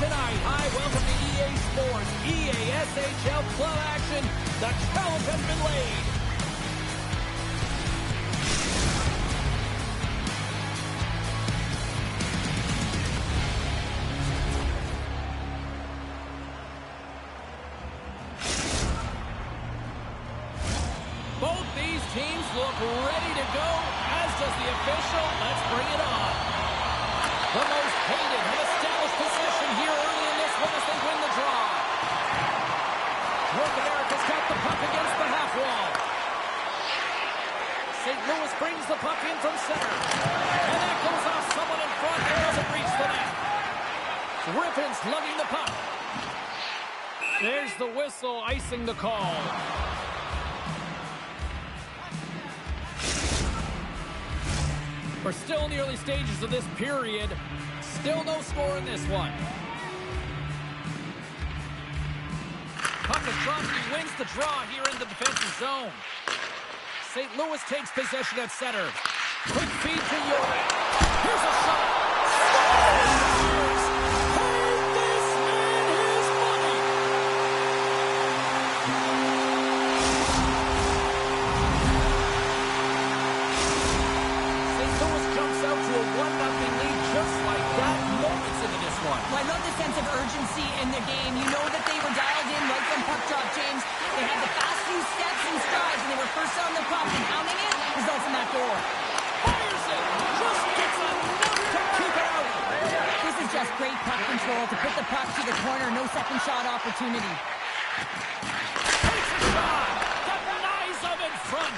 tonight. Hi, welcome to EA Sports, EA SHL Club action. The challenge has been laid. Both these teams look ready to go, as does the official. Let's bring it on. The most hated have established possession here early in this one as they win the draw. North America's got the puck against the half wall. St. Louis brings the puck in from center. And that goes off someone in front and doesn't reach the net. Griffin's lugging the puck. There's the whistle icing the call. We're still in the early stages of this period. Still no score in this one. Puck is dropped. He wins the draw here in the defensive zone. St. Louis takes possession at center. Quick feed to York. Here's a shot. Scores! Paid this man his money. St. Louis jumps out to a 1-0 lead just like that. Moments into this one. Well, I love the sense of urgency in the game. You know that they were dialed in right from puck drop, James. They had the fast few steps and strides, and they were first on the puck, and pounding it results in that goal. Fires it! Just gets enough to keep it out! This is just great puck control to put the puck to the corner. No second shot opportunity. Takes a shot! Denies him in front!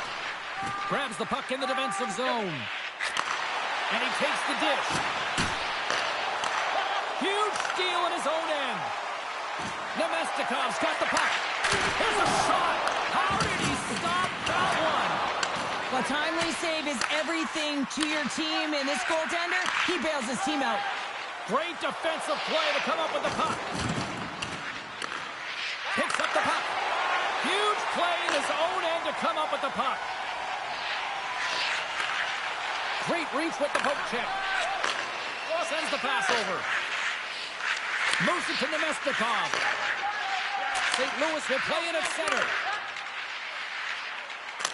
Grabs the puck in the defensive zone. And he takes the dish. Huge steal in his own end. Nemestikov's got the puck. Here's a shot! How did he stop that one? Well, timely save is everything to your team, and this goaltender, he bails his team out. Great defensive play to come up with the puck. Picks up the puck. Huge play in his own end to come up with the puck. Great reach with the poke check. Sends the pass over. Moves it to Nemestikov. St. Louis will play it at center.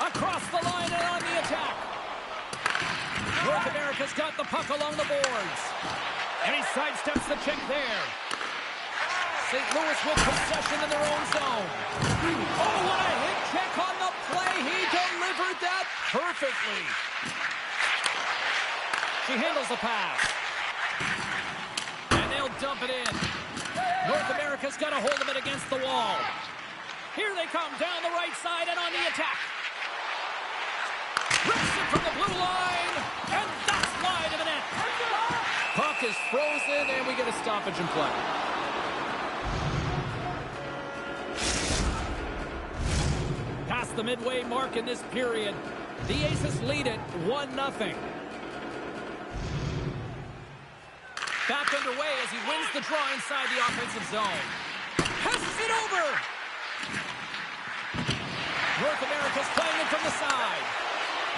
Across the line and on the attack. North America's got the puck along the boards. And he sidesteps the check there. St. Louis with possession in their own zone. Oh, what a hit check on the play. He delivered that perfectly. She handles the pass. And they'll dump it in. North America's got a hold of it against the wall. Here they come down the right side and on the attack. Rips it from the blue line. And that's wide of the net. Puck is frozen and we get a stoppage in play. Past the midway mark in this period. The Aces lead it 1-0. Back underway as he wins the draw inside the offensive zone. Passes it over! North America's playing it from the side.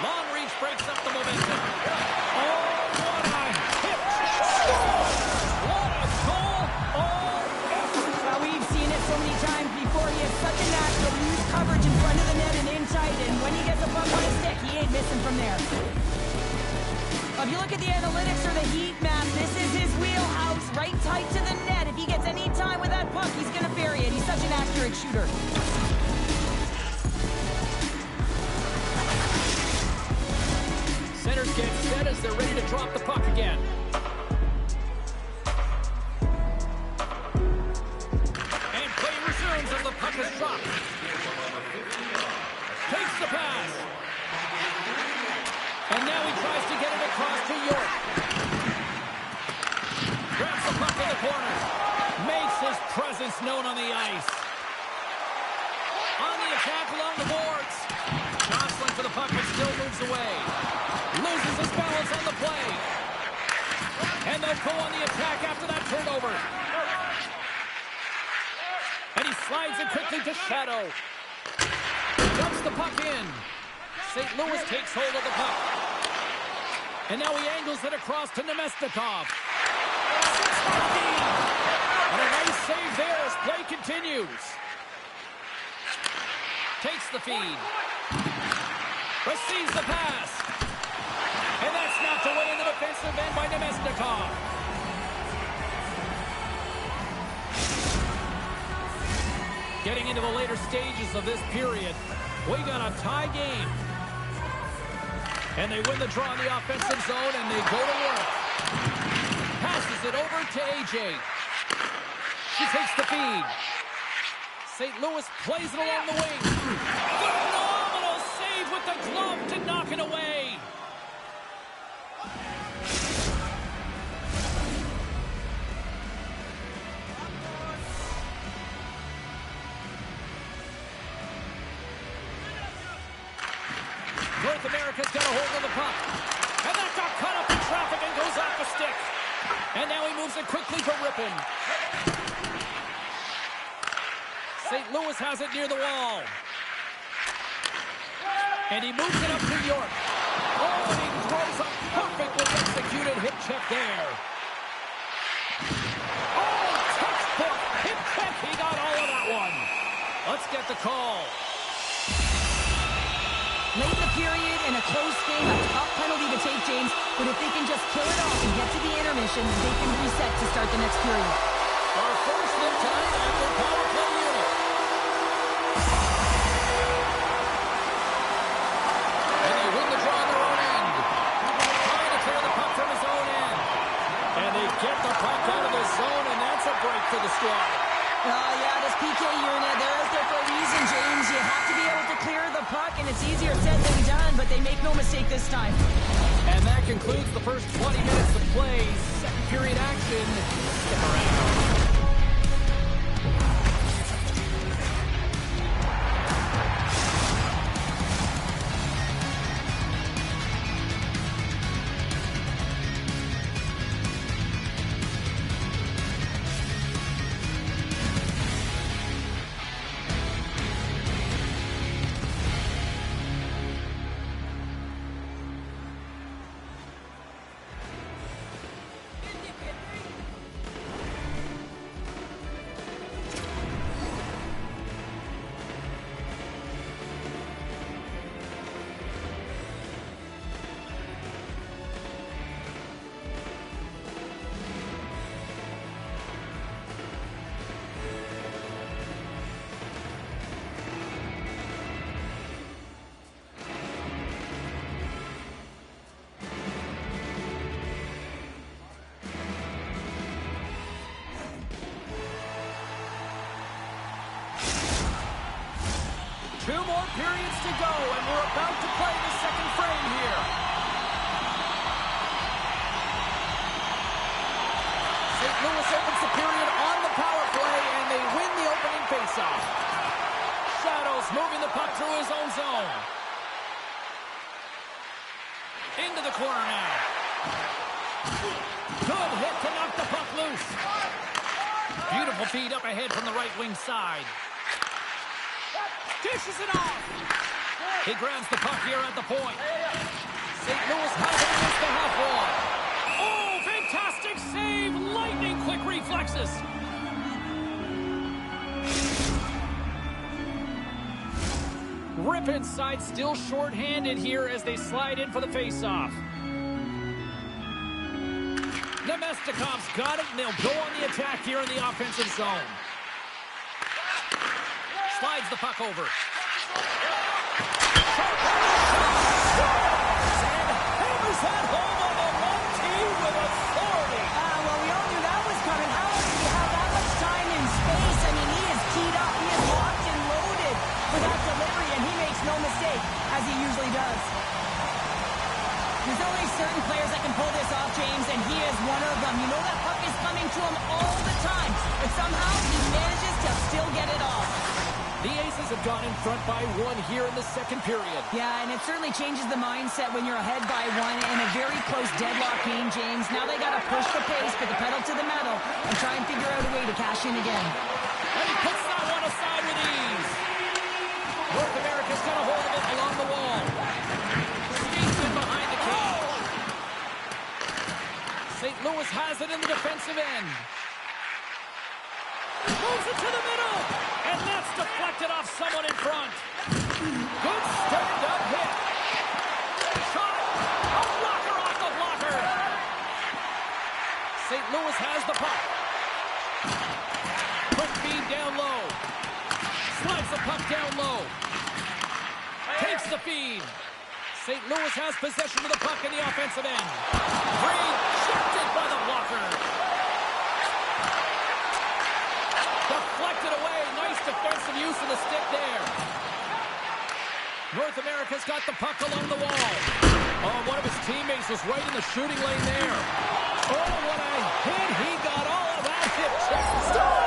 Long reach breaks up the momentum. Oh, what a hit! Score! What a goal! Oh, Well, we've seen it so many times before. He has such a knack to lose coverage in front of the net and in tight, and when he gets a puck on his stick, he ain't missing from there. If you look at the analytics or the heat map, this is his wheelhouse, right tight to the net. If he gets any time with that puck, he's going to bury it. He's such an accurate shooter. Centers get set as they're ready to drop the puck again. And play resumes as the puck is dropped. Takes the pass. And now he tries to get it across to York. Grabs the puck in the corner. Makes his presence known on the ice. On the attack along the boards. Jostling for the puck but still moves away. Loses his balance on the play. And they'll go on the attack after that turnover. And he slides it quickly to Shadow. Dumps the puck in. St. Louis takes hold of the puck. And now he angles it across to Nemestikov. 6-15. And a nice save there as play continues. Takes the feed. Receives the pass. And that's knocked away in the defensive end by Nemestikov. Getting into the later stages of this period, we got a tie game. And they win the draw in the offensive zone, and they go to work. Passes it over to AJ. She takes the feed. St. Louis plays it along the wing. Phenomenal save with the glove to knock it away. North America's got a hold of the puck. And that got caught up in traffic and goes off the stick. And now he moves it quickly to Ripon. St. Louis has it near the wall. And he moves it up to York. Oh, and he throws a perfectly executed hip check there. Oh, textbook hip check. He got all of that one. Let's get the call. Late in the period, in a close game, a tough penalty to take, James. But if they can just kill it off and get to the intermission, they can reset to start the next period. Our first in time at the power play unit. And they win the draw on their own end. Trying to clear the puck from his own end. And they get the puck out of the zone, and that's a break for the squad. Yeah, this PK unit, they're out there for a reason, James. You have to be able to clear the puck, and it's easier said than done, but they make no mistake this time. And that concludes the first 20 minutes of play. Second period action. Stick around. Two more periods to go, and we're about to play the second frame here. St. Louis opens the period on the power play, and they win the opening faceoff. Shadows moving the puck through his own zone. Into the corner now. Good hit to knock the puck loose. Beautiful feed up ahead from the right wing side. Dishes it off. He grabs the puck here at the point. St. Louis has it against the half wall. Oh, fantastic save. Lightning quick reflexes. Rip inside, still short-handed here as they slide in for the face-off. Nemestikov's got it, and they'll go on the attack here in the offensive zone. Slides the puck over. And hammers that home on the long tee with authority. Well, we all knew that was coming. How else do you have that much time and space? I mean, he is keyed up. He is locked and loaded for that delivery, and he makes no mistake, as he usually does. There's only certain players that can pull this off, James, and he is one of them. You know that puck is coming to him all the time, but somehow he manages to still get it off. The Aces have gone in front by one here in the second period. Yeah, and it certainly changes the mindset when you're ahead by one in a very close deadlock game, James. Now they got to push the pace, put the pedal to the metal, and try and figure out a way to cash in again. And he puts that one aside with ease. North America's got a hold of it along the wall. Skates in behind the cage. St. Louis has it in the defensive end. Moves it to the middle. And that's deflected off someone in front. Good stand-up hit. Shot. A blocker off the blocker. St. Louis has the puck. Quick feed down low. Slides the puck down low. Takes the feed. St. Louis has possession of the puck in the offensive end. Rejected by the blocker. Deflected away. Nice defensive use of the stick there. North America's got the puck along the wall. Oh, one of his teammates was right in the shooting lane there. Oh, what a hit. He got all of that hit check. Stop!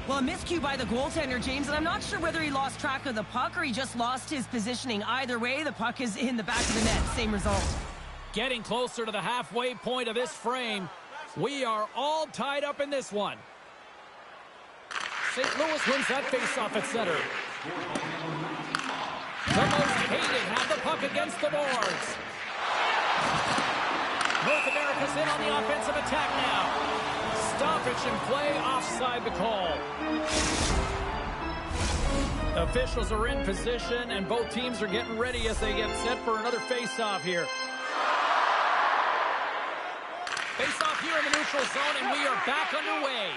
Well, a miscue by the goaltender, James, and I'm not sure whether he lost track of the puck or he just lost his positioning. Either way, the puck is in the back of the net. Same result. Getting closer to the halfway point of this frame. We are all tied up in this one. St. Louis wins that faceoff at center. The most hated have the puck against the boards. North America's in on the offensive attack now. Stoppage in play, offside the call. Officials are in position, and both teams are getting ready as they get set for another face-off here. Face-off here in the neutral zone, and we are back underway.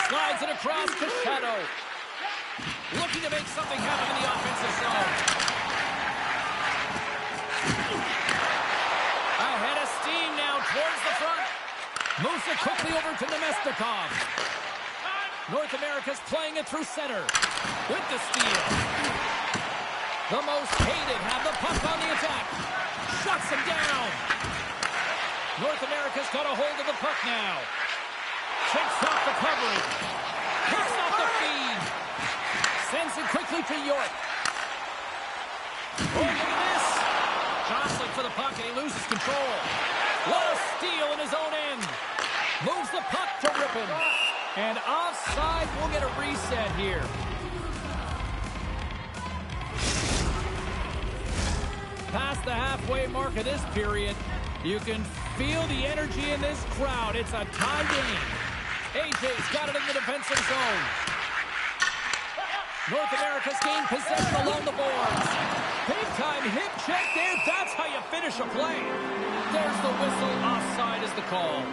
Slides it across to Shadow. Looking to make something happen in the offensive zone. Ahead of steam now towards the front. Moves it quickly over to Nemestikov. North America's playing it through center. With the steal. The most hated have the puck on the attack. Shuts him down. North America's got a hold of the puck now. Takes off the coverage. Picks off the feed. Sends it quickly to York. Oh, look at this. Jostling for the puck, and he loses control. What a steal in his own end. Moves the puck to Rippon. And offside, we'll get a reset here. Past the halfway mark of this period, you can feel the energy in this crowd. It's a tie game. AJ's got it in the defensive zone. North America's gained possession along the boards. Big-time hip check there. That's how you finish a play. There's the whistle. Offside is the call.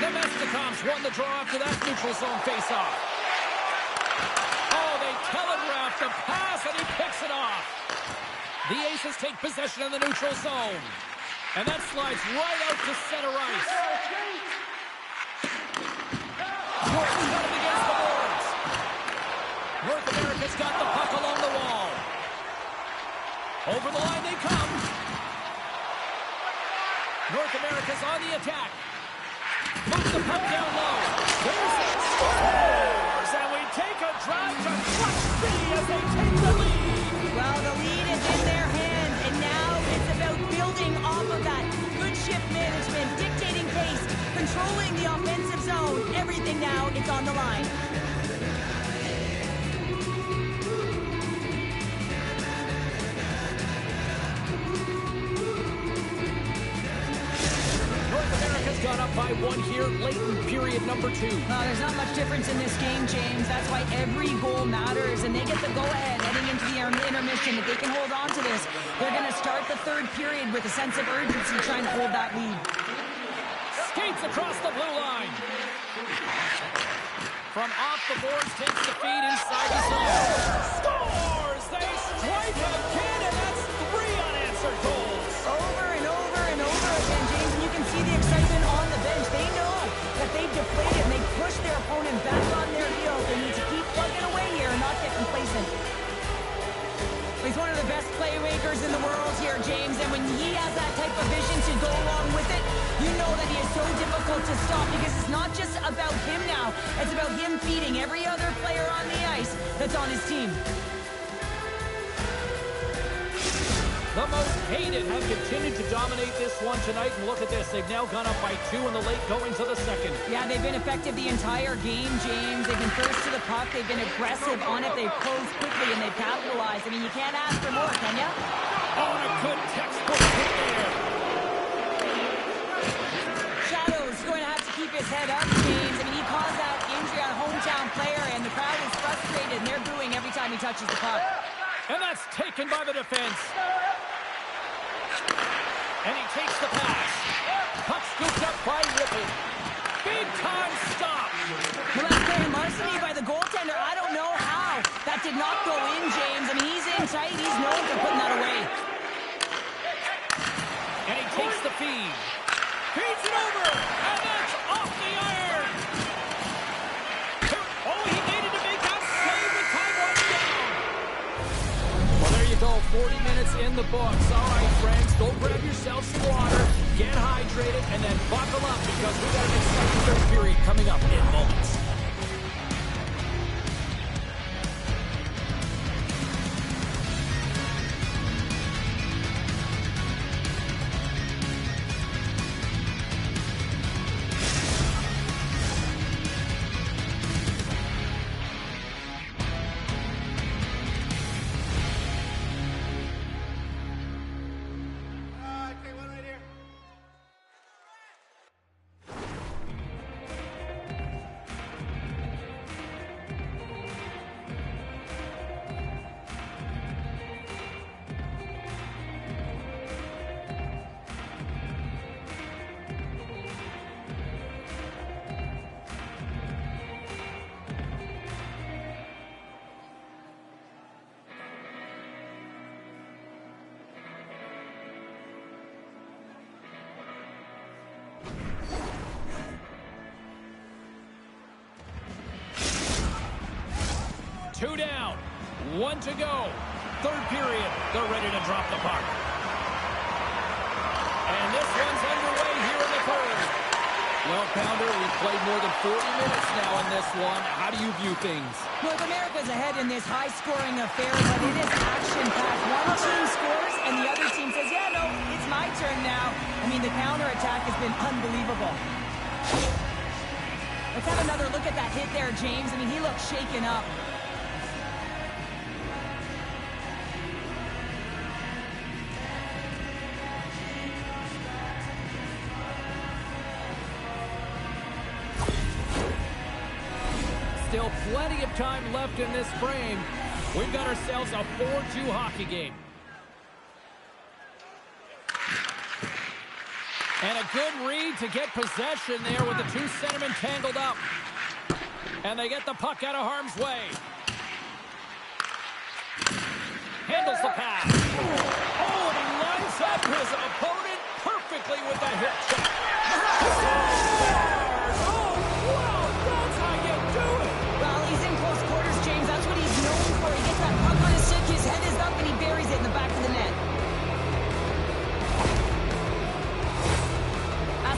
Nemestikov's won the draw after that neutral zone face-off. Oh, they telegraph the pass, and he picks it off. The Aces take possession in the neutral zone. And that slides right out to center ice. York's got it against the boards. North America's got the puck along the wall. Over the line they come. North America's on the attack. Moves the puck down low. There's it. Scores! And we take a drive to Clutch City as they take the lead. Well, the lead is in their hands, and now it's about building off of that. Good shift management, dictating pace, controlling the offensive zone. Everything now, it's on the line. Got up by one here late in period number 2. There's not much difference in this game, James. That's why every goal matters, and they get the go-ahead heading into the intermission. If they can hold on to this, they're going to start the third period with a sense of urgency trying to hold that lead. Skates across the blue line. From off the boards, takes the feed inside the zone. Scores! They strike again, and that's 3 unanswered goals. Over and over and over again, James, and you can see the excitement He's one of the best playmakers in the world here, James, and when he has that type of vision to go along with it, you know that he is so difficult to stop because it's not just about him now. It's about him feeding every other player on the ice that's on his team. The most hated have continued to dominate this one tonight, and look at this. They've now gone up by 2 in the late goings of the second. Yeah, they've been effective the entire game, James. They've been first to the puck. They've been aggressive on it. They've closed quickly, and they've capitalized. I mean, you can't ask for more, can you? Oh, and a good textbook hit there. Shadow's going to have to keep his head up, James. I mean, he caused that injury on a hometown player, and the crowd is frustrated, and they're booing every time he touches the puck. And that's taken by the defense. And he takes the pass. Puck scooped up by Ripple. Big time stop. Well, that's playing larceny by the goaltender. I don't know how. That did not go in, James. I mean, he's in tight. He's known for putting that away. And he takes the feed. Feeds it over. And that's off the iron. Oh, he needed to make that save with time running down. Well, there you go. 40 minutes in the books. All right, friends. Go grab yourself some water. Get hydrated. And then buckle up because we got an exciting third period coming up in moments. Two down, 1 to go. Third period, they're ready to drop the puck. And this one's underway here in the third. Well, Pounder, we've played more than 40 minutes now in this one. How do you view things? North America's ahead in this high-scoring affair, but it is action-packed. One team scores, and the other team says, yeah, no, it's my turn now. I mean, the counterattack has been unbelievable. Let's have another look at that hit there, James. I mean, he looks shaken up. Still plenty of time left in this frame. We've got ourselves a 4-2 hockey game. And a good read to get possession there with the two centermen tangled up. And they get the puck out of harm's way. Handles the pass. Oh, and he lines up his opponent perfectly with that hip check.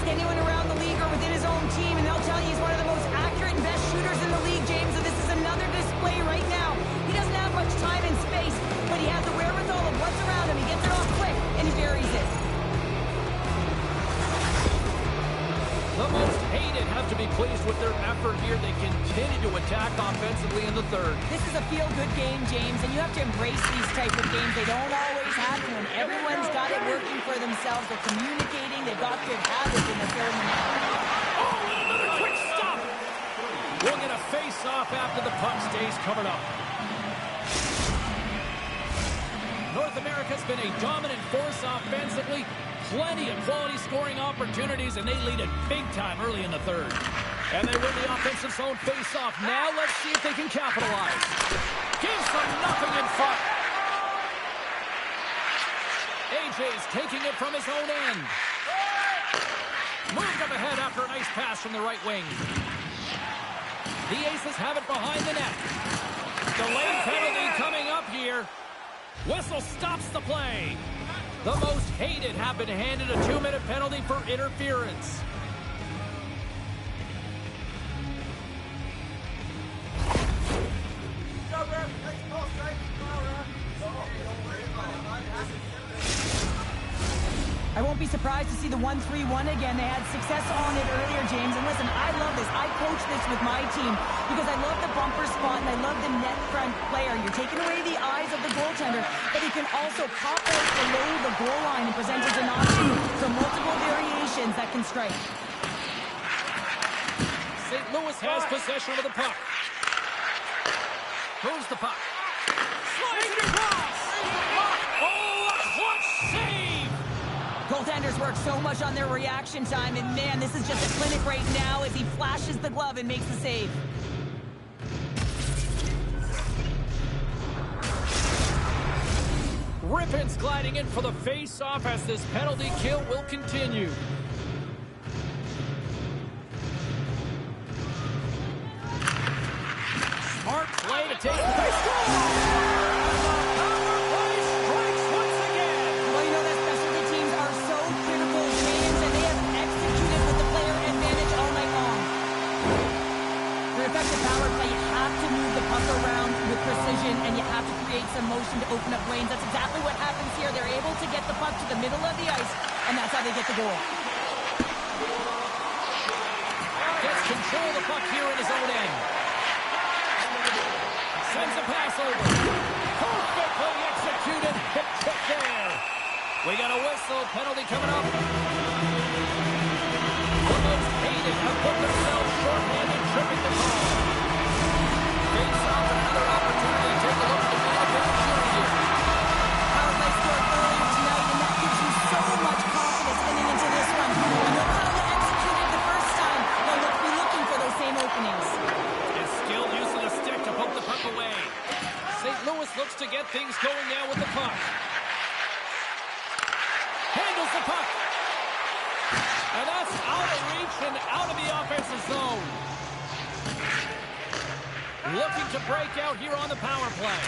Anyone around the league or within his own team, and they'll tell you he's one of the most accurate and best shooters in the league, James, and this is another display right now. He doesn't have much time and space, but he has the wherewithal of what's around him. He gets it off quick, and he buries it. The most hated have to be pleased with their effort here. They continue to attack offensively in the third. This is a feel-good game, James, and you have to embrace these type of games. They don't always happen when everyone's got it working for themselves. They're communicating. They've got good habits, and they're filling them out. Oh, and another quick stop. We'll get a face-off after the puck stays covered up. North America's been a dominant force offensively. Plenty of quality scoring opportunities, and they lead it big time early in the third. And they win the offensive zone face-off. Now let's see if they can capitalize. Gives them nothing in front. AJ's taking it from his own end. Moved up ahead after a nice pass from the right wing. The Aces have it behind the net. Delayed penalty coming up here. Whistle stops the play. The most hated have been handed a 2-minute penalty for interference. I won't be surprised to see the 1-3-1 again. They had success on it earlier, James. And listen, I love this. I coach this with my team because I love the bumper spot and I love the net front player. You're taking away the eyes of the goaltender, but he can also pop out below the goal line and present as an option for multiple variations that can strike. St. Louis has possession of the puck. Moves the puck. Slides it across. Oh, a clutch save! Goaltenders work so much on their reaction time, and man, this is just a clinic right now as he flashes the glove and makes the save. Rippen's gliding in for the face-off as this penalty kill will continue. Smart play to take the face. Power play, you have to move the puck around with precision and you have to create some motion to open up lanes. That's exactly what happens here. They're able to get the puck to the middle of the ice, and that's how they get the goal. Gets control of the puck here in his own end. Sends a pass over. Perfectly executed. Hit kick there. We got a whistle. Penalty coming up. The most hated have put themselves shorthanded, tripping the ball. Face off another opportunity to take a look at the man advantage here. Power play scored earlier tonight, and that gives you so much confidence heading into this one. You know how to execute it the first time. Now look, be looking for those same openings. And skilled use of the stick to poke the puck away. St. Louis looks to get things going now with the puck. Handles the puck. And that's out of reach and out of the offensive zone. Looking to break out here on the power play.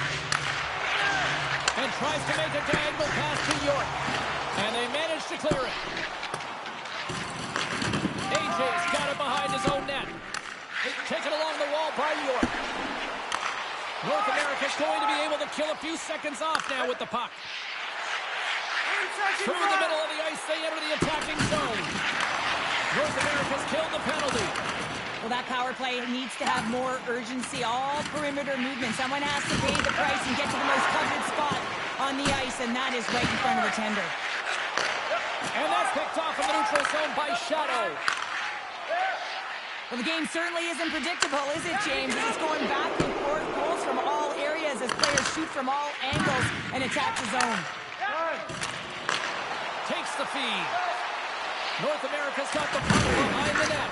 And tries to make a diagonal pass to York. And they manage to clear it. AJ's got it behind his own net. Taken along the wall by York. North America's going to be able to kill a few seconds off now with the puck. Through the middle of the ice, they enter the attacking zone. North America's killed the penalty. Well, that power play needs to have more urgency, all perimeter movement. Someone has to pay the price and get to the most coveted spot on the ice, and that is right in front of the tender. And that's picked off in the neutral zone by Shadow. Well, the game certainly isn't predictable, is it, James? It's going back and forth, goals from all areas as players shoot from all angles and attack the zone. Takes the feed. North America's got the puck behind the net.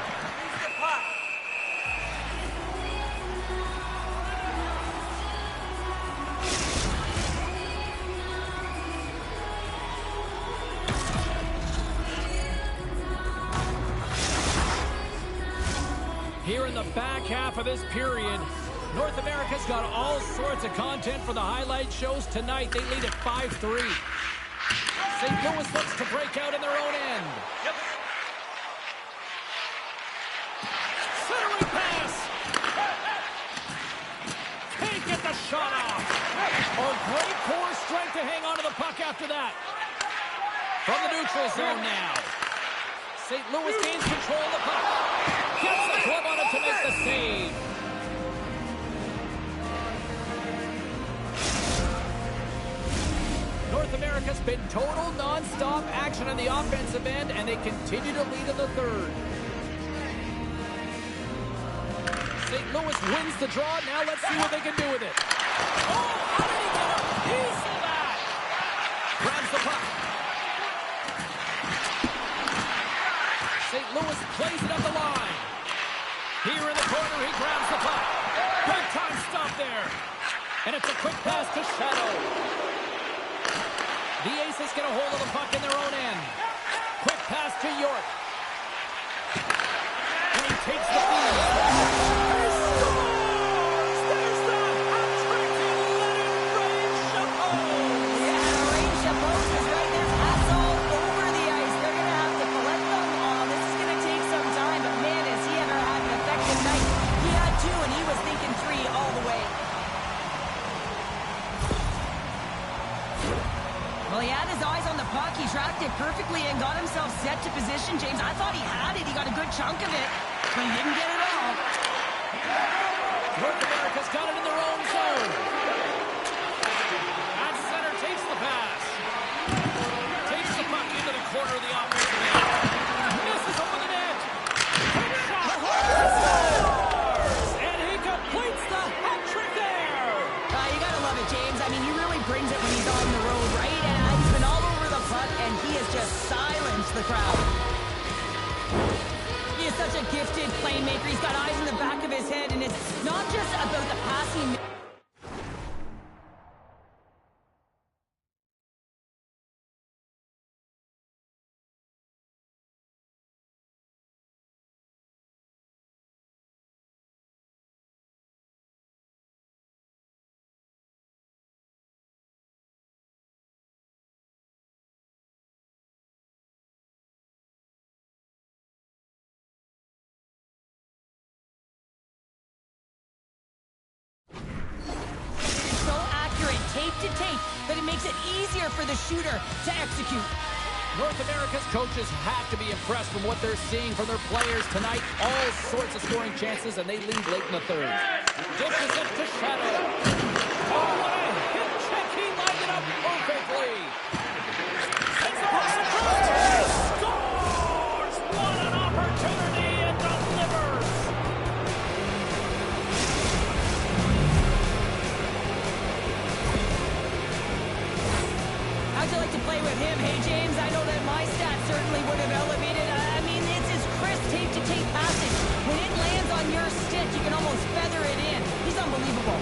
Here in the back half of this period, North America's got all sorts of content for the highlight shows tonight. They lead at 5-3. St. Louis looks to break out in their own end. Yep. Centering pass. Can't get the shot off. Oh, great core strength to hang on to the puck after that. From the neutral zone now. St. Louis gains control of the puck. Gets the glove on it to make the save. North America's been total non-stop action on the offensive end, and they continue to lead in the third. St. Louis wins the draw. Now let's see what they can do with it. Oh, how did he get a piece of that? Grabs the puck. St. Louis plays it up the line. Here in the corner, he grabs the puck. Good time stop there. And it's a quick pass to Shadow. The Aces get a hold of the puck in their own end. Quick pass to York. And he takes the feed. He scores! There's the hat-trick in Leonard Ray Chapeau. eyes on the puck. He tracked it perfectly and got himself set to position, James. I thought he had it. He got a good chunk of it, but he didn't get it all. North America's got it in their own zone. At center takes the pass. Takes the puck into the corner of the offensive end. Misses over the net. Quick shot. Scores! And he completes the hat trick there. You gotta love it, James. I mean, he really brings it when he's on the road, right? And he's been all over the puck, and he has just silenced the crowd. He is such a gifted playmaker. He's got eyes in the back of his head, and it's not just about the passing. Tape to tape, that it makes it easier for the shooter to execute. North America's coaches have to be impressed from what they're seeing from their players tonight. All sorts of scoring chances, and they lead late in the third. Dishes it to Shadow. Oh, what a hit check. He lined it up perfectly. Sends the pass across. Scores! What an opportunity, and delivers. How'd you like to play with him? Hey, James, I know that my stats certainly would have elevated. I mean, it's his crisp tape-to-tape passing. When it lands on your stick, you can almost feather it in. He's unbelievable.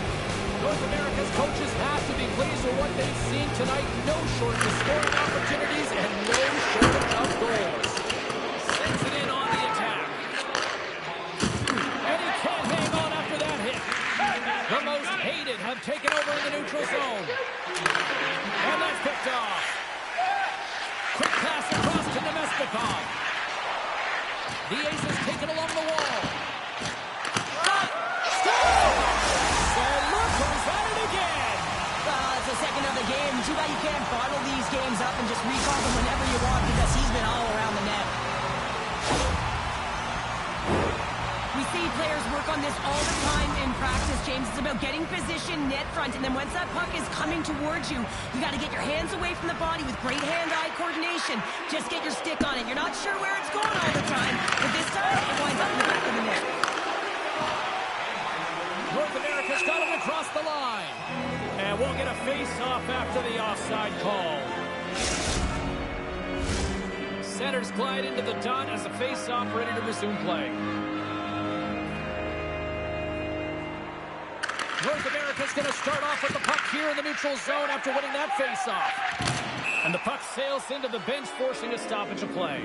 North America's coaches have to be pleased with what they've seen tonight. No shortage of scoring opportunities and no shortage of goals. Sends it in on the attack. And he can't hang on after that hit. The most hated have taken over in the neutral zone. And that's picked off. Quick pass across to Nemestikov. The ace is taken along the wall. And look who's at it again. It's the second of the game. Too bad you can't bottle these games up and just recall them whenever you want, because he's been all around the net. We see players work on this all the time in practice, James. It's about getting position net front, and then once that puck is coming towards you, you got to get your hands away from the body with great hand-eye coordination. Just get your stick on it. You're not sure where it's going all the time, but this time it winds up in the back of the net. North America's got it across the line. And we'll get a face-off after the offside call. Centers glide into the dot as the face-off ready to resume play. North America's going to start off with the puck here in the neutral zone after winning that face-off. And the puck sails into the bench, forcing a stoppage of play.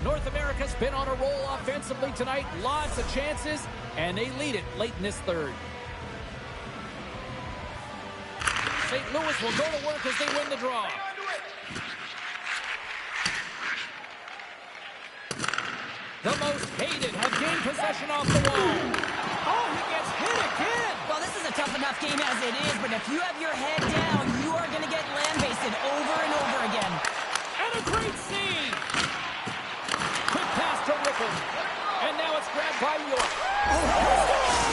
North America's been on a roll offensively tonight. Lots of chances, and they lead it late in this third. St. Louis will go to work as they win the draw. The most hated have gained possession off the wall. Oh, he gets hit again. Well, this is a tough enough game as it is, but if you have your head down, you are going to get land-basted over and over again. And a great scene. Quick pass to Ripple. And now it's grabbed by York. Scores!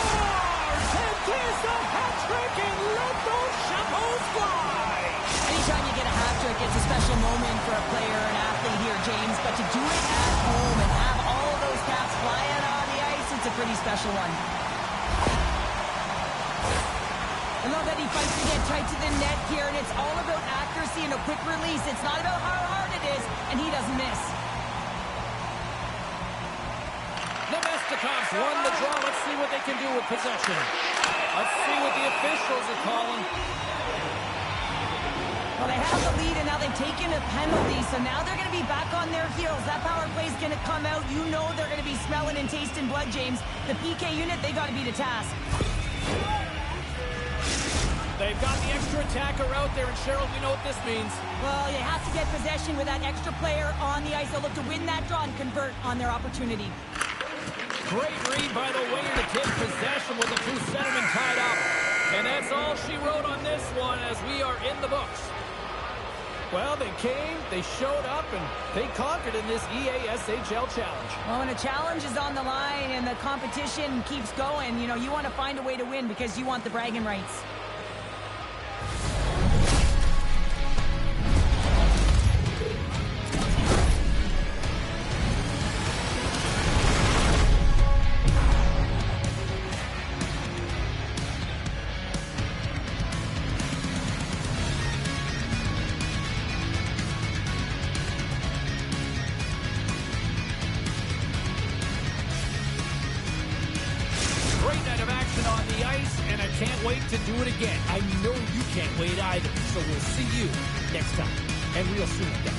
And there's a hat trick, and let those chapeaux fly. Anytime you get a hat trick, it's a special moment for a player, an athlete here, James. But to do it at home and have all of those caps flying on the ice, it's a pretty special one. I love that he fights to get tight to the net here, and it's all about accuracy and a quick release. It's not about how hard it is, and he doesn't miss. Nemestikov's won the draw. Let's see what they can do with possession. Let's see what the officials are calling. Well, they have the lead, and now they've taken a penalty, so now they're going to be back on their heels. That power play is going to come out. You know they're going to be smelling and tasting blood, James. The PK unit, they got to be the task. They've got the extra attacker out there, and Cheryl, we know what this means. Well, you have to get possession with that extra player on the ice. They'll look to win that draw and convert on their opportunity. Great read by the winger to take possession with the two centermen tied up. And that's all she wrote on this one as we are in the books. Well, they came, they showed up, and they conquered in this EASHL challenge. Well, when a challenge is on the line and the competition keeps going, you want to find a way to win because you want the bragging rights. Great night of action on the ice, and I can't wait to do it again. I know you can't wait either, so we'll see you next time, and real soon at that.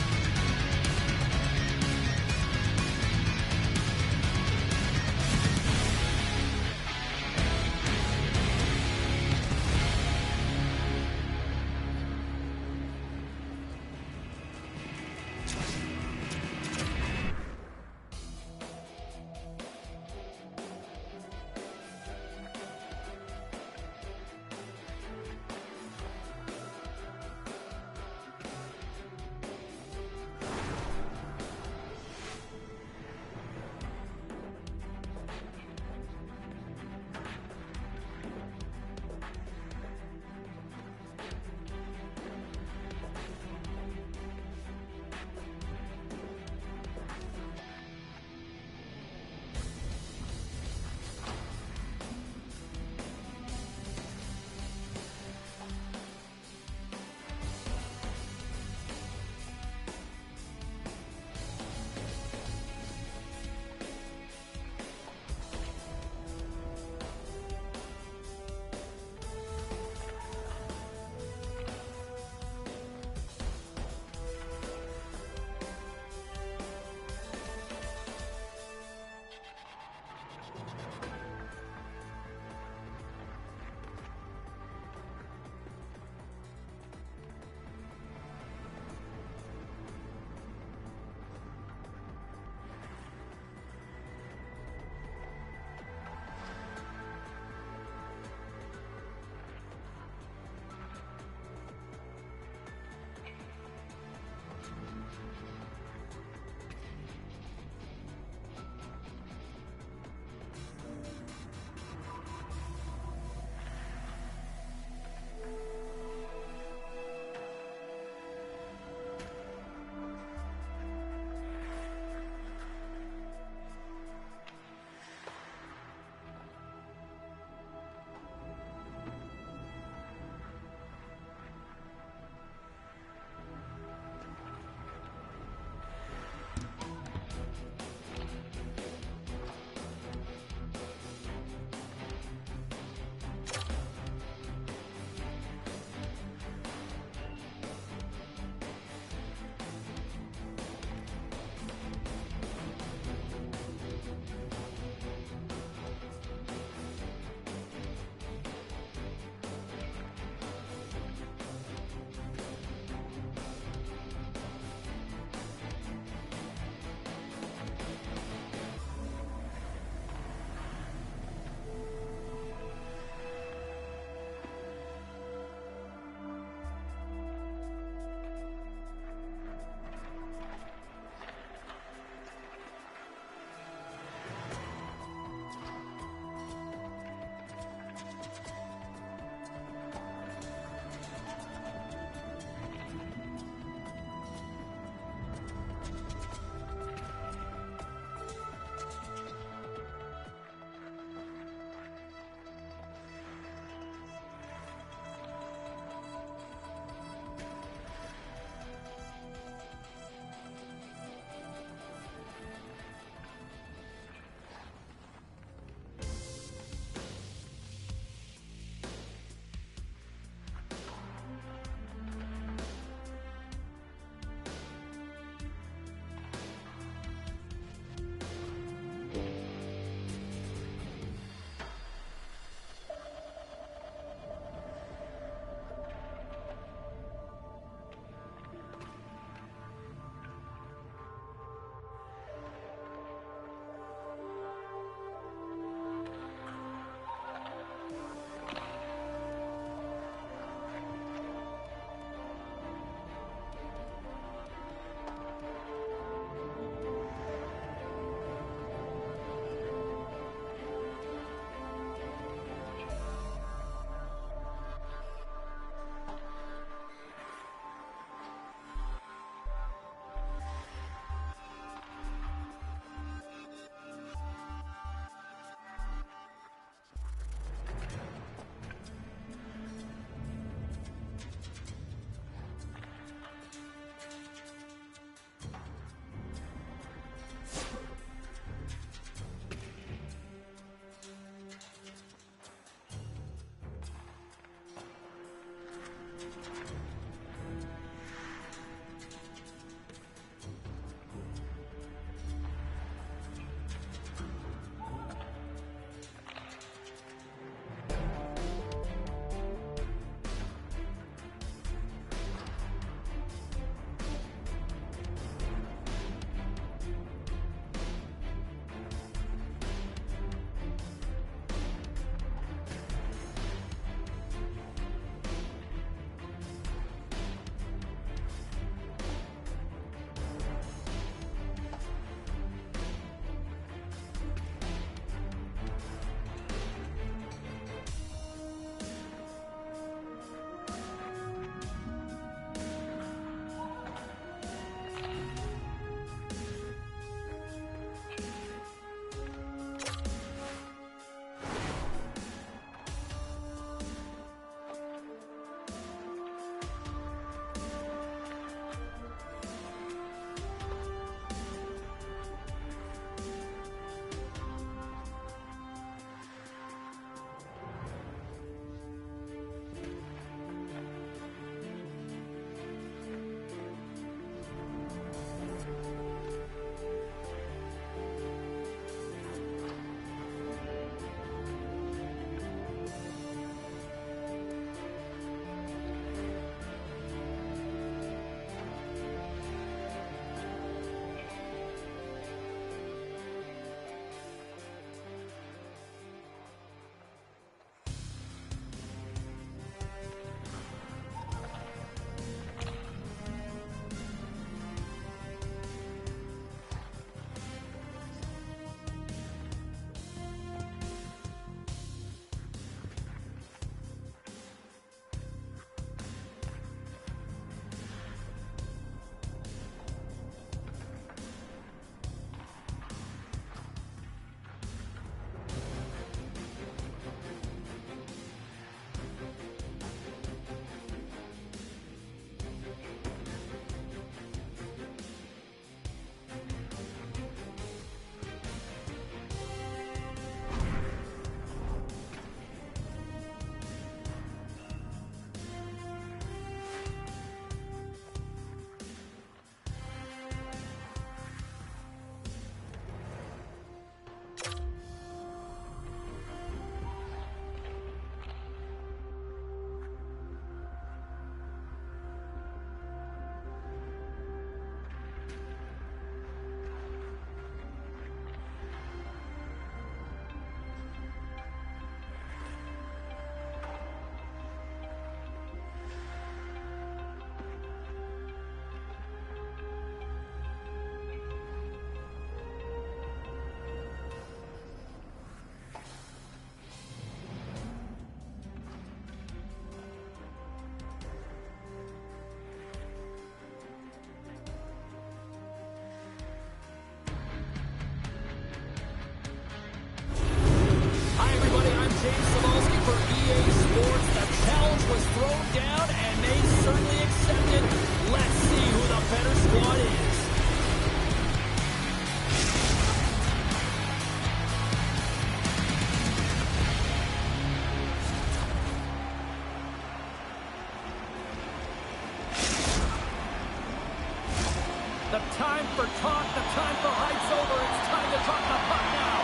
The time for talk, the time for hype's over. It's time to drop the puck now.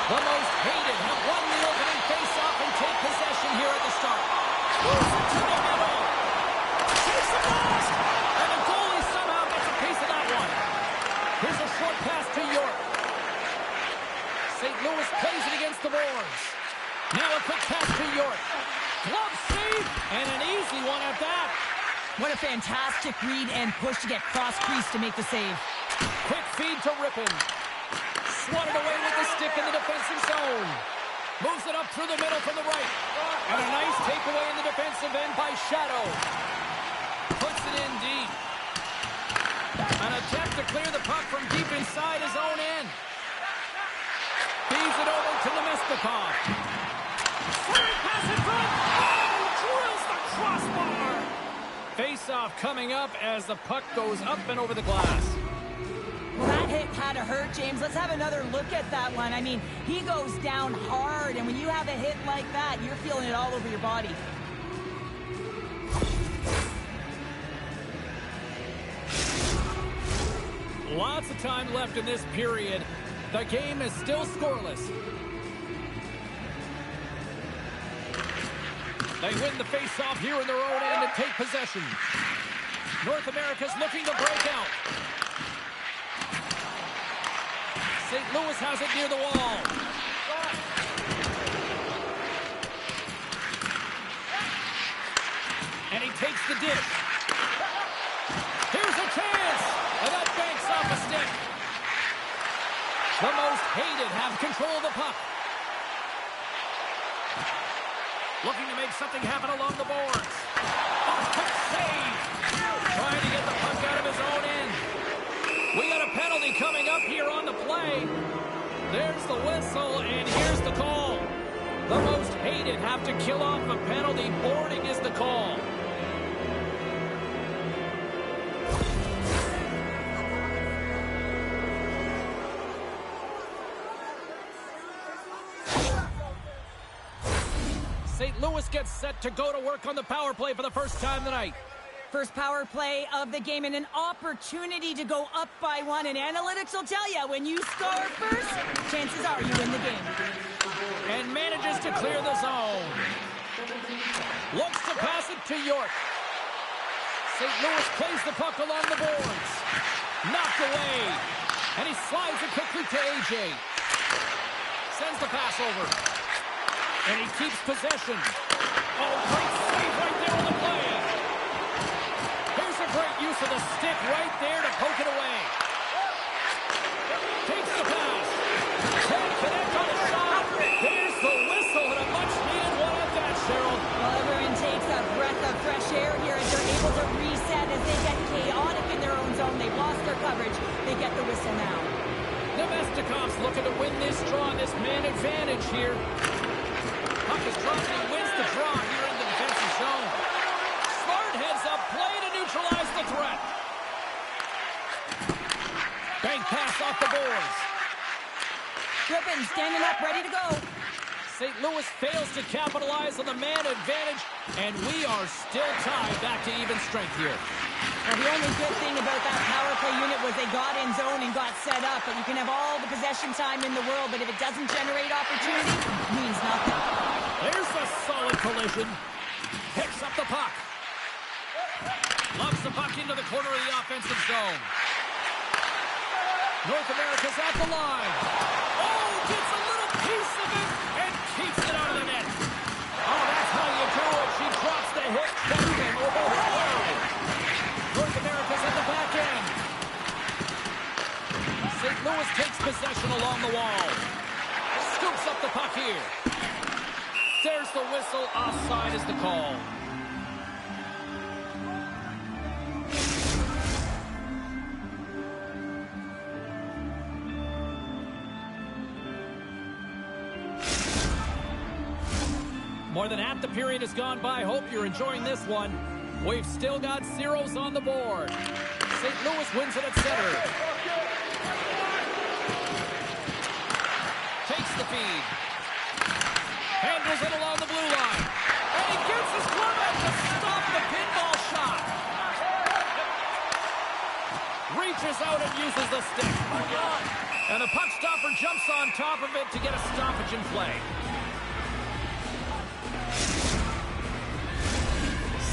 The most hated have won the opening face-off and take possession here at the start. Moves it to the middle. Takes the blast. And the goalie somehow gets a piece of that one. Here's a short pass to York. St. Louis plays it against the boards. Now a quick pass to York. Glove save, and an easy one at that. What a fantastic read and push to get cross-crease to make the save. Quick feed to Rippon. Swatted away with the stick in the defensive zone. Moves it up through the middle from the right. And a nice takeaway in the defensive end by Shadow. Puts it in deep. An attempt to clear the puck from deep inside his own end. Feeds it over to Nemestikov. Slurry pass in front. Oh, drills the crossbar. Face-off coming up as the puck goes up and over the glass. Well, that hit had to hurt, James. Let's have another look at that one. I mean, he goes down hard, and when you have a hit like that, you're feeling it all over your body. Lots of time left in this period. The game is still scoreless. They win the face-off here in their own end and take possession. North America's looking to break out. St. Louis has it near the wall. And he takes the dish. Here's a chance! And that banks off a stick. The most hated have control of the puck. Looking to make something happen along the boards. A quick save. Trying to get the puck out of his own end. We got a penalty coming up here on the play. There's the whistle, and here's the call. The most hated have to kill off a penalty. Boarding is the call. St. Louis gets set to go to work on the power play for the first time tonight. First power play of the game and an opportunity to go up by one. And analytics will tell you, when you score first, chances are you win the game. And manages to clear the zone. Looks to pass it to York. St. Louis plays the puck along the boards. Knocked away. And he slides it quickly to AJ. Sends the pass over. And he keeps possession. Oh, great save right there on the play. Here's a great use of the stick right there to poke it away. Takes the pass. Can't connect on the shot. There's the whistle and a much-needed one at that, Cheryl. Well, everyone takes a breath of fresh air here as they're able to reset as they get chaotic in their own zone. They've lost their coverage. They get the whistle now. Nemestikov's looking to win this draw, this man advantage here. Puck is dropped and he wins the draw here in the defensive zone. Smart heads up play to neutralize the threat. Bank pass off the boards. Rippon standing up, ready to go. St. Louis fails to capitalize on the man advantage, and we are still tied back to even strength here. Well, the only good thing about that power play unit was they got in zone and got set up, but you can have all the possession time in the world, but if it doesn't generate opportunity, it means nothing. There's a solid collision. Picks up the puck. Loves the puck into the corner of the offensive zone. North America's at the line. Oh, gets a little piece of it and keeps it out of the net. Oh, that's how you do it. She drops the hit. North America's at the back end. St. Louis takes possession along the wall. Scoops up the puck here. There's the whistle. Offside is the call. More than half the period has gone by. Hope you're enjoying this one. We've still got zeros on the board. St. Louis wins it at center. Takes the feed. Handles it along the blue line. And he gets his glove out to stop the pinball shot. reaches out and uses the stick. And the puck stopper jumps on top of it to get a stoppage in play.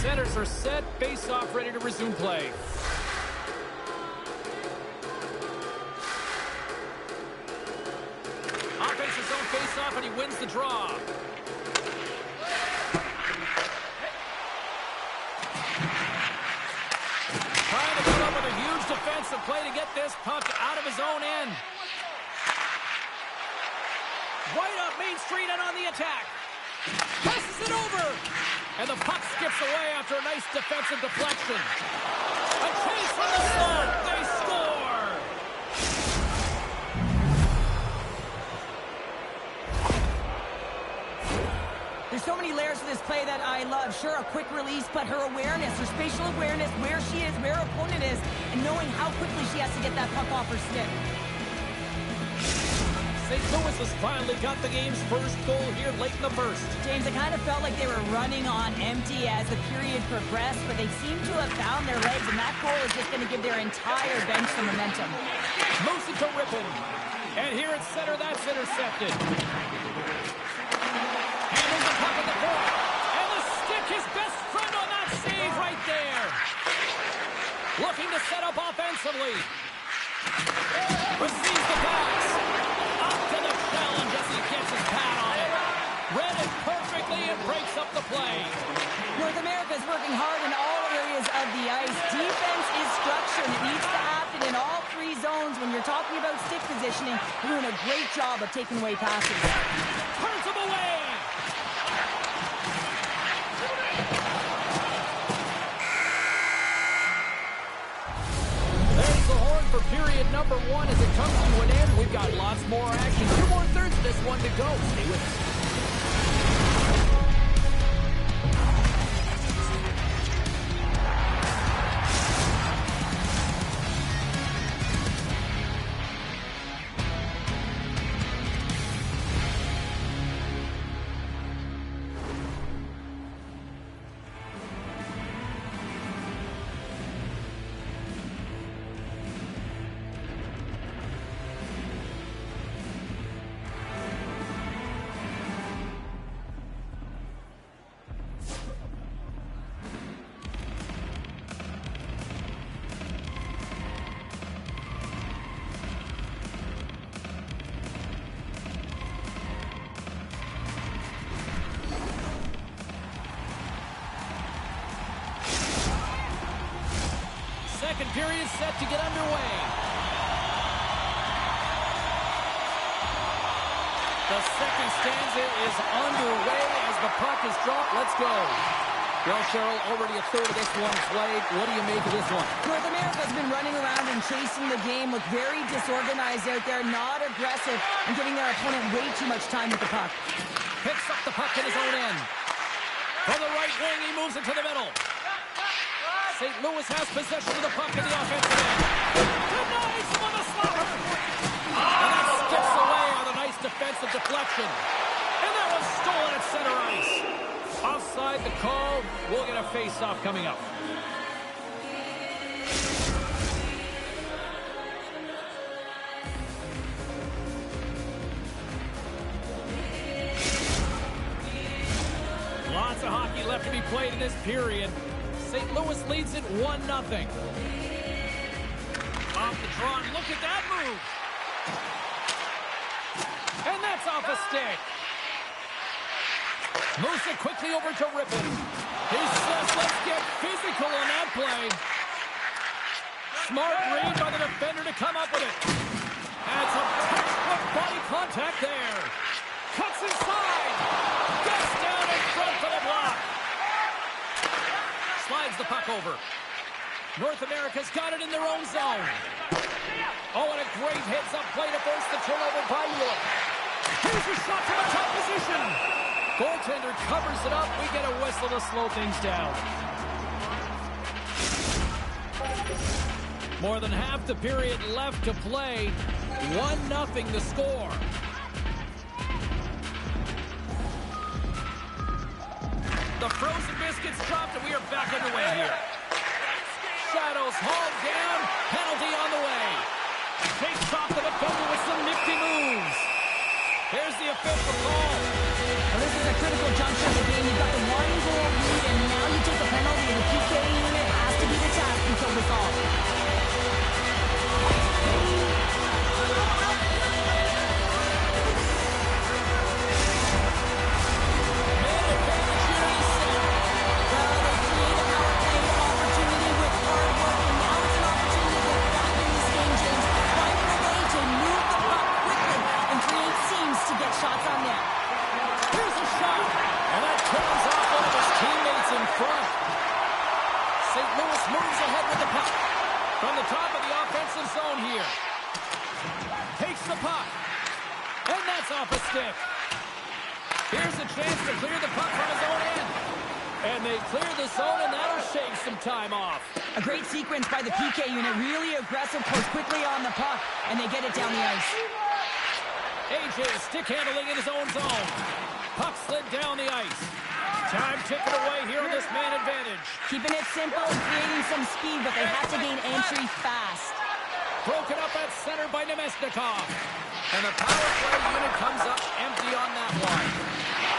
Centers are set, face-off ready to resume play. Offensive zone face-off, and he wins the draw. Trying to come up with a huge defensive play to get this puck out of his own end. Right up Main Street and on the attack. Passes it over. And the puck skips away after a nice defensive deflection. A chase from the slot. They score. There's so many layers to this play that I love. Sure, a quick release, but her awareness, her spatial awareness, where she is, where her opponent is, and knowing how quickly she has to get that puck off her stick. St. Louis has finally got the game's first goal here late in the first. James, it kind of felt like they were running on empty as the period progressed, but they seem to have found their legs, and that goal is just going to give their entire bench some momentum. Moves it to Rippon. And here at center, that's intercepted. Handles the puck at the point. And the stick, his best friend on that save right there. Looking to set up offensively. Receives the pass. To the challenge as he gets his pad on it. Read it perfectly and breaks up the play. North America is working hard in all areas of the ice. Defense is structured. It needs to happen in all three zones. When you're talking about stick positioning, you're doing a great job of taking away passes. Turns him away. There's the horn for period number 1 as it comes to an end. We've got lots more action. 2 more thirds of this one to go. Stay with us. Second period set to get underway. The second stanza is underway as the puck is dropped. Let's go. Well, Cheryl, already a third of this one played. What do you make of this one? North America's been running around and chasing the game, look very disorganized out there, not aggressive, and giving their opponent way too much time with the puck. Picks up the puck in his own end. From the right wing, he moves it to the middle. St. Louis has possession of the puck in the offensive end. Denies him on the slapper. And that skips away on a nice defensive deflection. And that was stolen at center ice. Offside the call. We'll get a face-off coming up. Lots of hockey left to be played in this period. St. Louis leads it 1-0. Off the draw, and look at that move. And that's off a stick. Moves it quickly over to Rippon. He says, let's get physical on that play. Smart read by the defender to come up with it. And some textbook body contact there. Cuts inside. Gets down in front for the block. Slides the puck over. North America's got it in their own zone. Oh, and a great heads-up play to force the turnover by York. Here's a shot from a top position. Goaltender covers it up. We get a whistle to slow things down. More than half the period left to play. 1-0 the score. The frozen biscuits dropped, and we are back underway here. Shadows hauled down. Penalty on the Here's the official call. Well, this is a critical juncture of the game. You've got the one-goal lead, and now you take a penalty. The PK unit has to be the task until the Sahl. Shots on net. Here's a shot, and that comes off one of his teammates in front. St. Louis moves ahead with the puck. From the top of the offensive zone here. Takes the puck, and that's off a stick. Here's a chance to clear the puck from his own end. And they clear the zone, and that'll shave some time off. A great sequence by the PK unit. Really aggressive, close quickly on the puck, and they get it down the ice. AJ stick handling in his own zone. Puck slid down the ice. Time ticking away here on this man advantage. Keeping it simple and creating some speed, but they have to gain entry fast. Broken up at center by Nemesnikov. And the power play unit comes up empty on that one.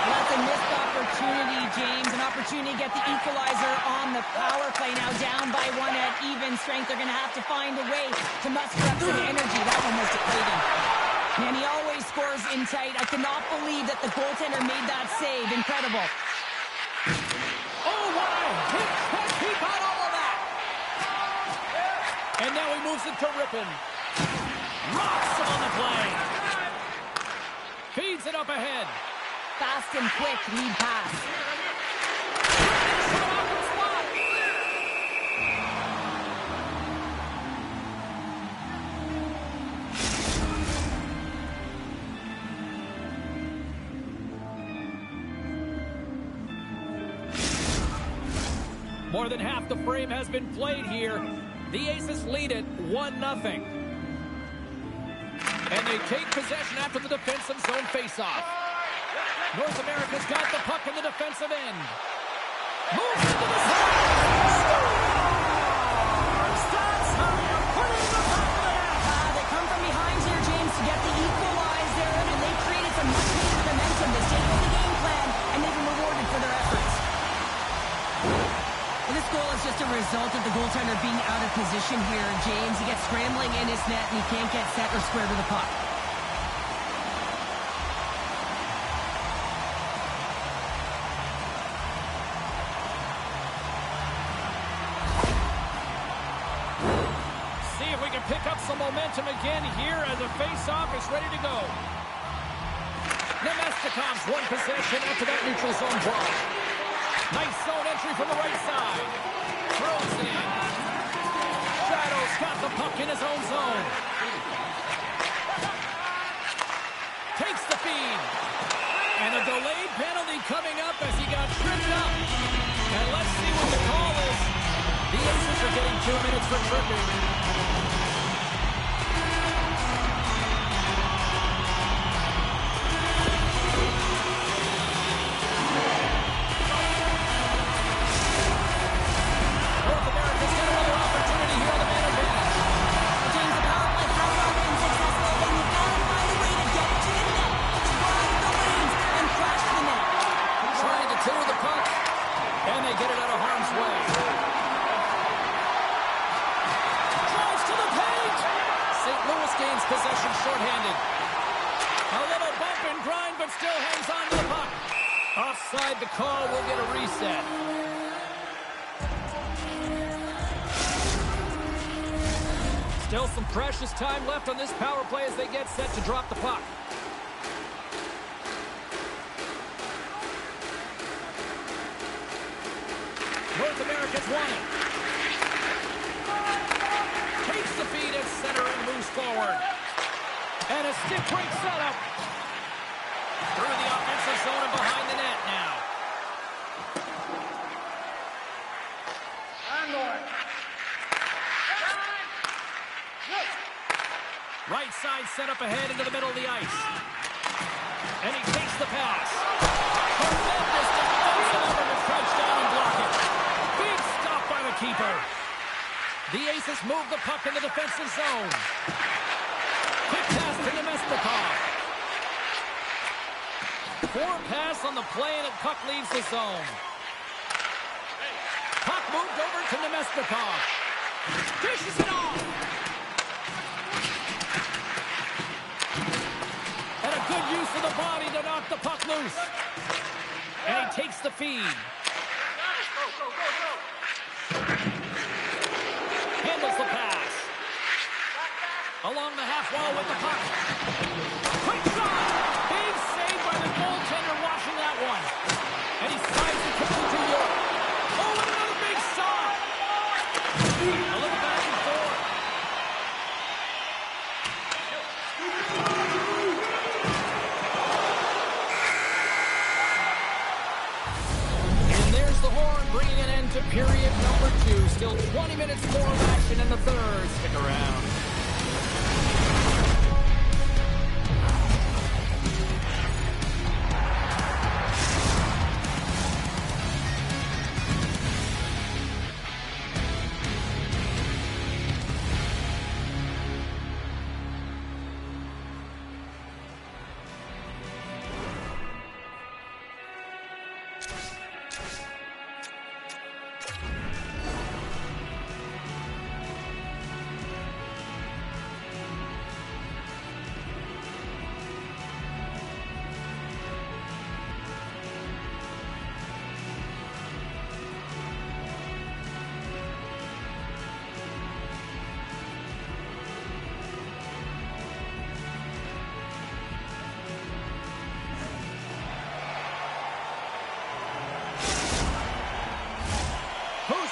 And that's a missed opportunity, James. An opportunity to get the equalizer on the power play. Now down by one at even strength. They're going to have to find a way to muster up some energy. That one was depleting. And he always scores in tight. I cannot believe that the goaltender made that save. Incredible. Oh, what a hit check. He got all of that. And now he moves it to Rippon. Rocks him on the play. Feeds it up ahead. Fast and quick lead pass. More than half the frame has been played here. The Aces lead it 1-0. And they take possession after the defensive zone faceoff. North America's got the puck in the defensive end. Moves into the zone. Scores! That's how you put it in the back of the net. They come from behind here, James, to get the equalizer, and they created some much-needed momentum. They stayed with the game plan, and they've been rewarded for their efforts. Well, this goal is just a result of the goaltender being out of position here, James. He gets scrambling in his net, and he can't get set or square to the puck. See if we can pick up some momentum again here as the face-off is ready to go. Nemestikov's won possession after that neutral zone draw. Nice zone entry from the right side. Throws it in. Shadow's got the puck in his own zone. Takes the feed. And a delayed penalty coming up as he got tripped up. And let's see what the call is. The Aces are getting 2 minutes for tripping. Possession shorthanded. A little bump and grind, but still hangs on to the puck. Offside the call. We'll get a reset. Still some precious time left on this power play as they get set to drop the puck. North America's won it. Takes the feed at center and moves forward. And a stick break setup. Through the offensive zone and behind the net now. Right side set up ahead into the middle of the ice. And he takes the pass. Tremendous defensive effort to crouch down and block it. Big stop by the keeper. The Aces move the puck in the defensive zone. Quick pass to Nemesnikov. Forward pass on the play, and the puck leaves the zone. Puck moved over to Nemestikov. Dishes it off. And a good use of the body to knock the puck loose. And he takes the feed. Handles the pass. Along the half wall with the puck. Quick shot! Big save by the goaltender watching that one. And he slides it quickly to York. Oh, and another big shot! A little back and forth. And there's the horn bringing an end to period number 2. Still 20 minutes more of action in the third. Stick around.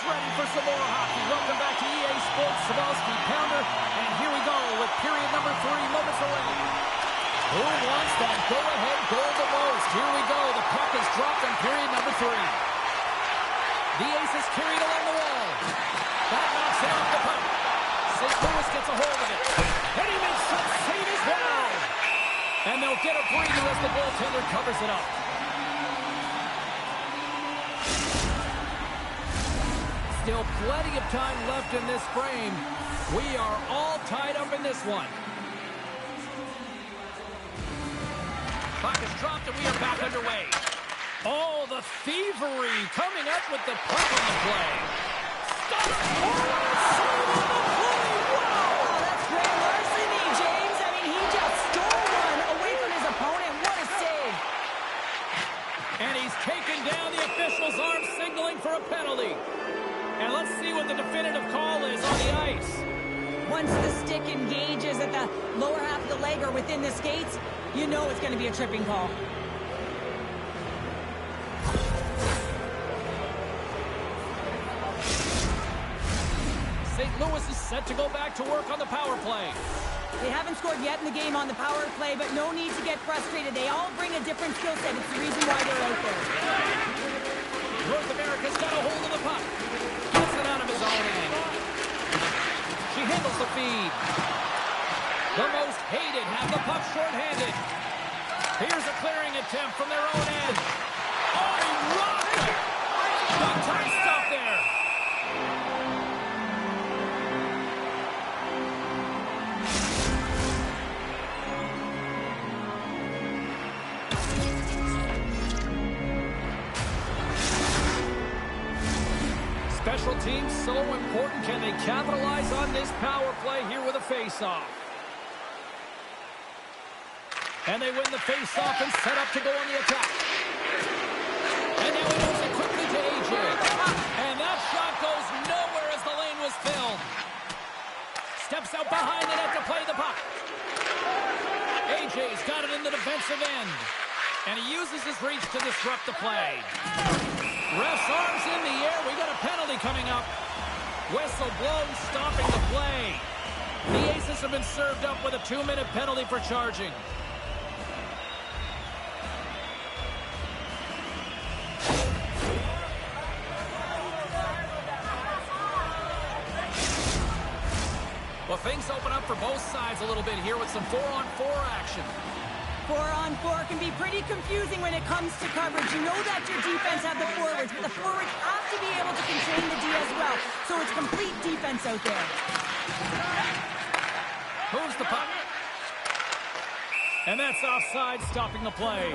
Ready for some more hockey. Welcome back to EA Sports Sabalski Pounder. And here we go with period number 3 moments away. Who wants that go-ahead goal the most? Here we go. The puck is dropped in period number 3. The ace is carried along the wall. That knocks it off the puck. St. Louis gets a hold of it. And he makes some save as well. And they'll get a breather as the goaltender covers it up. Still plenty of time left in this frame. We are all tied up in this one. Puck is dropped and we are back underway. Oh, the thievery coming up with the puck on the play. Stop! Oh, save on the play! Wow! Oh, that's grand larceny, James. I mean, he just stole one away from his opponent. What a save. And he's taken down the official's arm, signaling for a penalty. And let's see what the definitive call is on the ice. Once the stick engages at the lower half of the leg or within the skates, you know it's going to be a tripping call. St. Louis is set to go back to work on the power play. They haven't scored yet in the game on the power play, but no need to get frustrated. They all bring a different skill set. It's the reason why they're out there. North America's got a hold of the puck. Gets it out of his own end. She handles the feed. The most hated have the puck shorthanded. Here's a clearing attempt from their own end. Oh, he rocked it! Good time stop there. Special teams so important. Can they capitalize on this power play here with a face-off? And they win the face-off and set up to go on the attack. And now he moves it quickly to AJ. And that shot goes nowhere as the lane was filled. Steps out behind the net to play the puck. AJ's got it in the defensive end. And he uses his reach to disrupt the play. Ref's arms in the air. We got a penalty coming up. Whistle blown, stopping the play. The Aces have been served up with a 2-minute penalty for charging. Well, things open up for both sides a little bit here with some 4-on-4 action. 4-on-4 can be pretty confusing when it comes to coverage. You know that your defense have the forwards, but the forwards have to be able to contain the D as well. So it's complete defense out there. Moves the puck. And that's offside, stopping the play.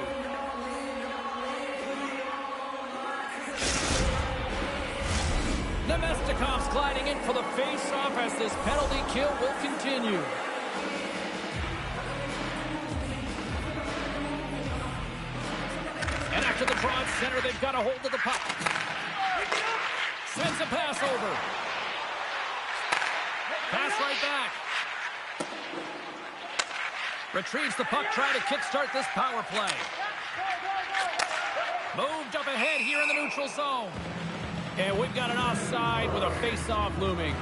Nemestikov's gliding in for the face-off as this penalty kill will continue. And after the draw at center, they've got a hold of the puck. Sends a pass over. Pass right back. Retrieves the puck, trying to kickstart this power play. Moved up ahead here in the neutral zone. And we've got an offside with a face-off looming.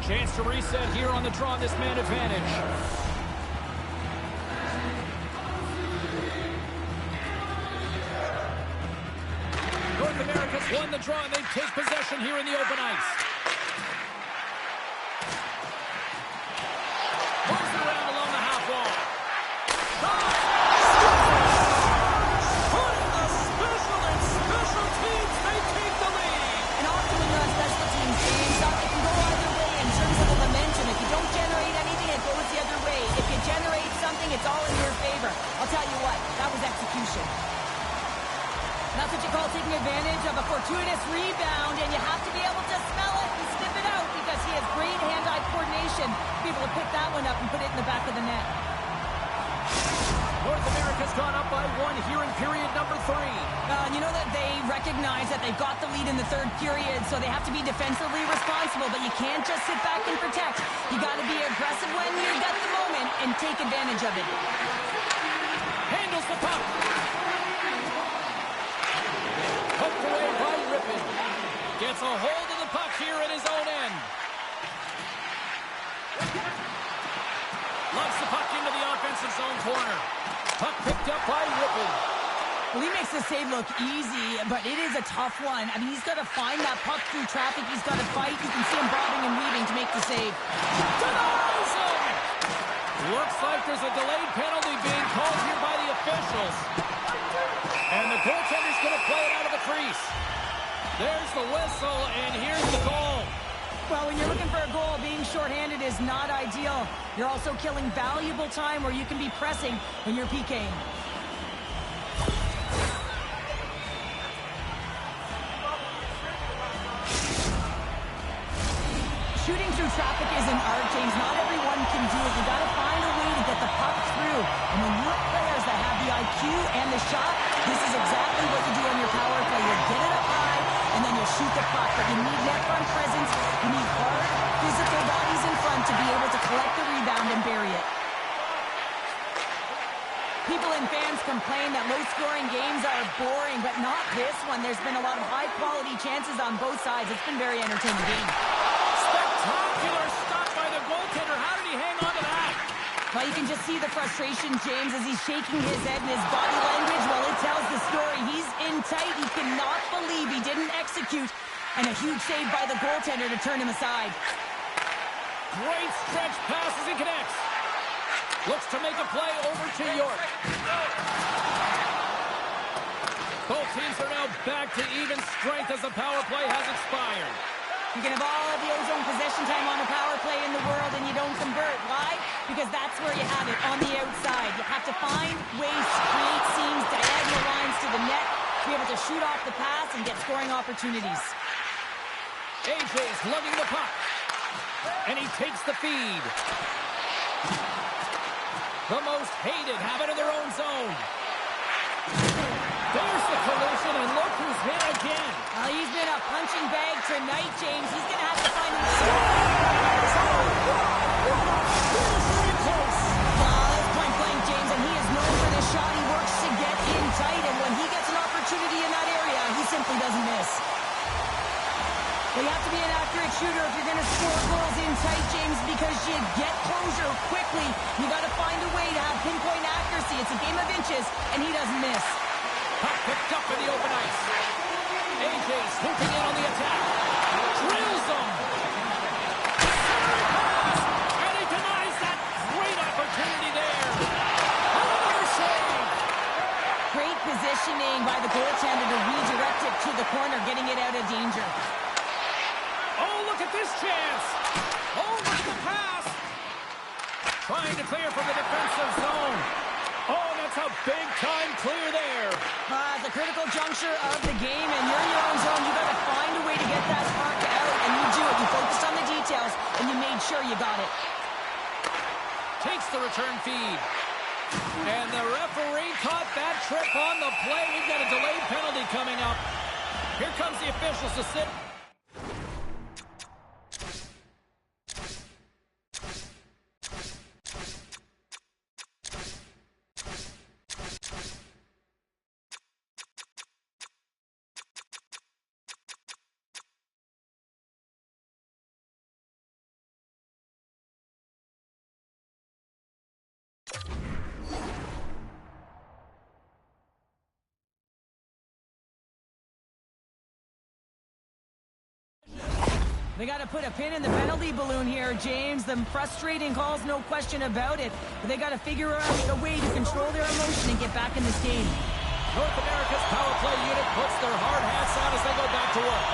Chance to reset here on the draw, this man advantage. North America's won the draw, and they take possession here in the open ice. Moves it around along the half wall. Put the special and special teams, they take the lead. And often when you're on special teams games, it can go either way in terms of the momentum. If you don't generate anything, it goes the other way. If you generate something, it's all in your favor. I'll tell you what, that was execution. That's what you call taking advantage of a fortuitous rebound, and you have to be able to smell it and sniff it out because he has great hand-eye coordination to be able to pick that one up and put it in the back of the net. North America's gone up by 1 here in period number 3. You know that they recognize that they've got the lead in the third period, so they have to be defensively responsible, but you can't just sit back and protect. You got to be aggressive when you get the moment and take advantage of it. Handles the puck. Poked away by Rippon. Gets a hold of the puck here at his own end. Loves the puck into the offensive zone corner. Puck picked up by Rippon. Well, he makes the save look easy, but it is a tough one. I mean, he's got to find that puck through traffic. He's got to fight. You can see him bobbing and weaving to make the save. Denies him! Looks like there's a delayed penalty being called here by the officials. And the goaltender's going to play it out of the crease. There's the whistle, and here's the goal. Well, when you're looking for a goal, being shorthanded is not ideal. You're also killing valuable time where you can be pressing when you're PKing. Shooting through traffic is an art, James. Not everyone can do it. You got to find a way to get the puck through. And when you have players that have the IQ and the shot, this is exactly what you do on your power play. You get it up high, and then you shoot the puck. But you need net front presence. You need hard, physical bodies in front to be able to collect the rebound and bury it. People and fans complain that low-scoring games are boring, but not this one. There's been a lot of high-quality chances on both sides. It's been a very entertaining game. Spectacular stop by the goaltender. How did he hang on to that? Well, you can just see the frustration, James, as he's shaking his head, and his body language, well, it tells the story. He's in tight. He cannot believe he didn't execute. And a huge save by the goaltender to turn him aside. Great stretch passes and connects. Looks to make a play over to York. Both teams are now back to even strength as the power play has expired. You can have all the ozone possession time on a power play in the world and you don't convert. Why? Because that's where you have it, on the outside. You have to find ways to create seams, diagonal lines to the net, to be able to shoot off the pass and get scoring opportunities. AJ's lugging the puck. And he takes the feed. The most hated have it in their own zone. There's the collision, and look who's hit again. Well, he's been a punching bag tonight, James. He's going to have to find him. Very close. That's point-blank, James, and he is known for this shot. He works to get in tight, and when he gets an opportunity in that area, he simply doesn't miss. Well, you have to be an accurate shooter if you're going to score goals in tight, James, because you get closure quickly. You got to find a way to have pinpoint accuracy. It's a game of inches, and he doesn't miss. Puck picked up in the open ice. AJ swooping in on the attack. Drills him. Pass, and he denies that great opportunity there. Another save. Great positioning by the goaltender to redirect it to the corner, getting it out of danger. Oh, look at this chance. Oh, look at the pass. Trying to clear from the defensive zone. Oh, that's a big-time clear there. The critical juncture of the game, and you're in your own zone. You got to find a way to get that puck out, and you do it. You focused on the details, and you made sure you got it. Takes the return feed. And the referee caught that trip on the play. We've got a delayed penalty coming up. Here comes the officials to sit. They got to put a pin in the penalty balloon here, James. The frustrating calls, no question about it. But they got to figure out a way to control their emotion and get back in this game. North America's power play unit puts their hard hats on as they go back to work.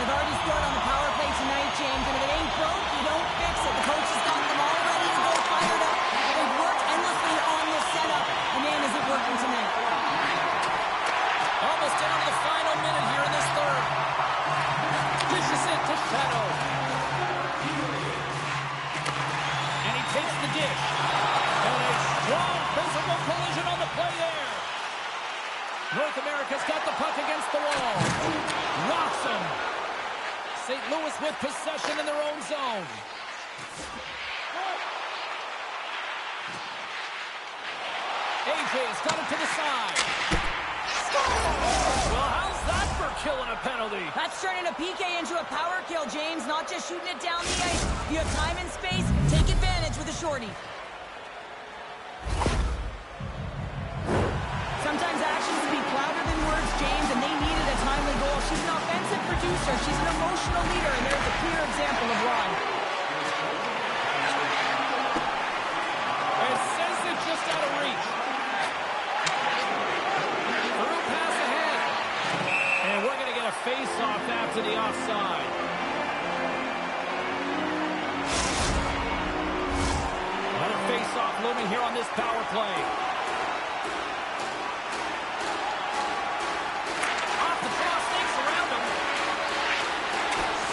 They've already scored on the power play tonight, James. And if it ain't broke, you don't fix it. The coach has got them all ready to go, fired up. They've worked endlessly on this setup. And man, is it working tonight. Almost down to the final minute here in this third. Dishes it to Shadow. And he takes the dish. And a strong physical collision on the play there. North America's got the puck against the wall. Rocks him. St. Louis with possession in their own zone. AJ's got it to the side. Well, how's that for killing a penalty? That's turning a PK into a power kill, James. Not just shooting it down the ice. If you have time and space, take advantage with a shorty. Sometimes actions speak louder than words, James, and they needed a timely goal. She's an offensive producer. She's an emotional leader, and there's a clear example of why. It says it just out of reach. Through pass ahead. And we're going to get a face-off after the offside. Another face-off looming here on this power play. Off the draw, snakes around him.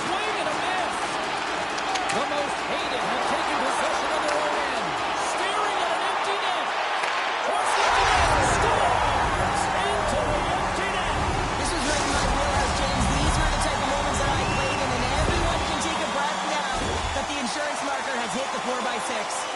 Swing and a miss. The most hated have taken possession of their own end. Staring at an empty net. Cross the empty net. Scores! Into the empty net. This was right in my wheelhouse, James. These are the type of moments that I played in, and everyone can take a breath now that the insurance marker has hit the 4x6.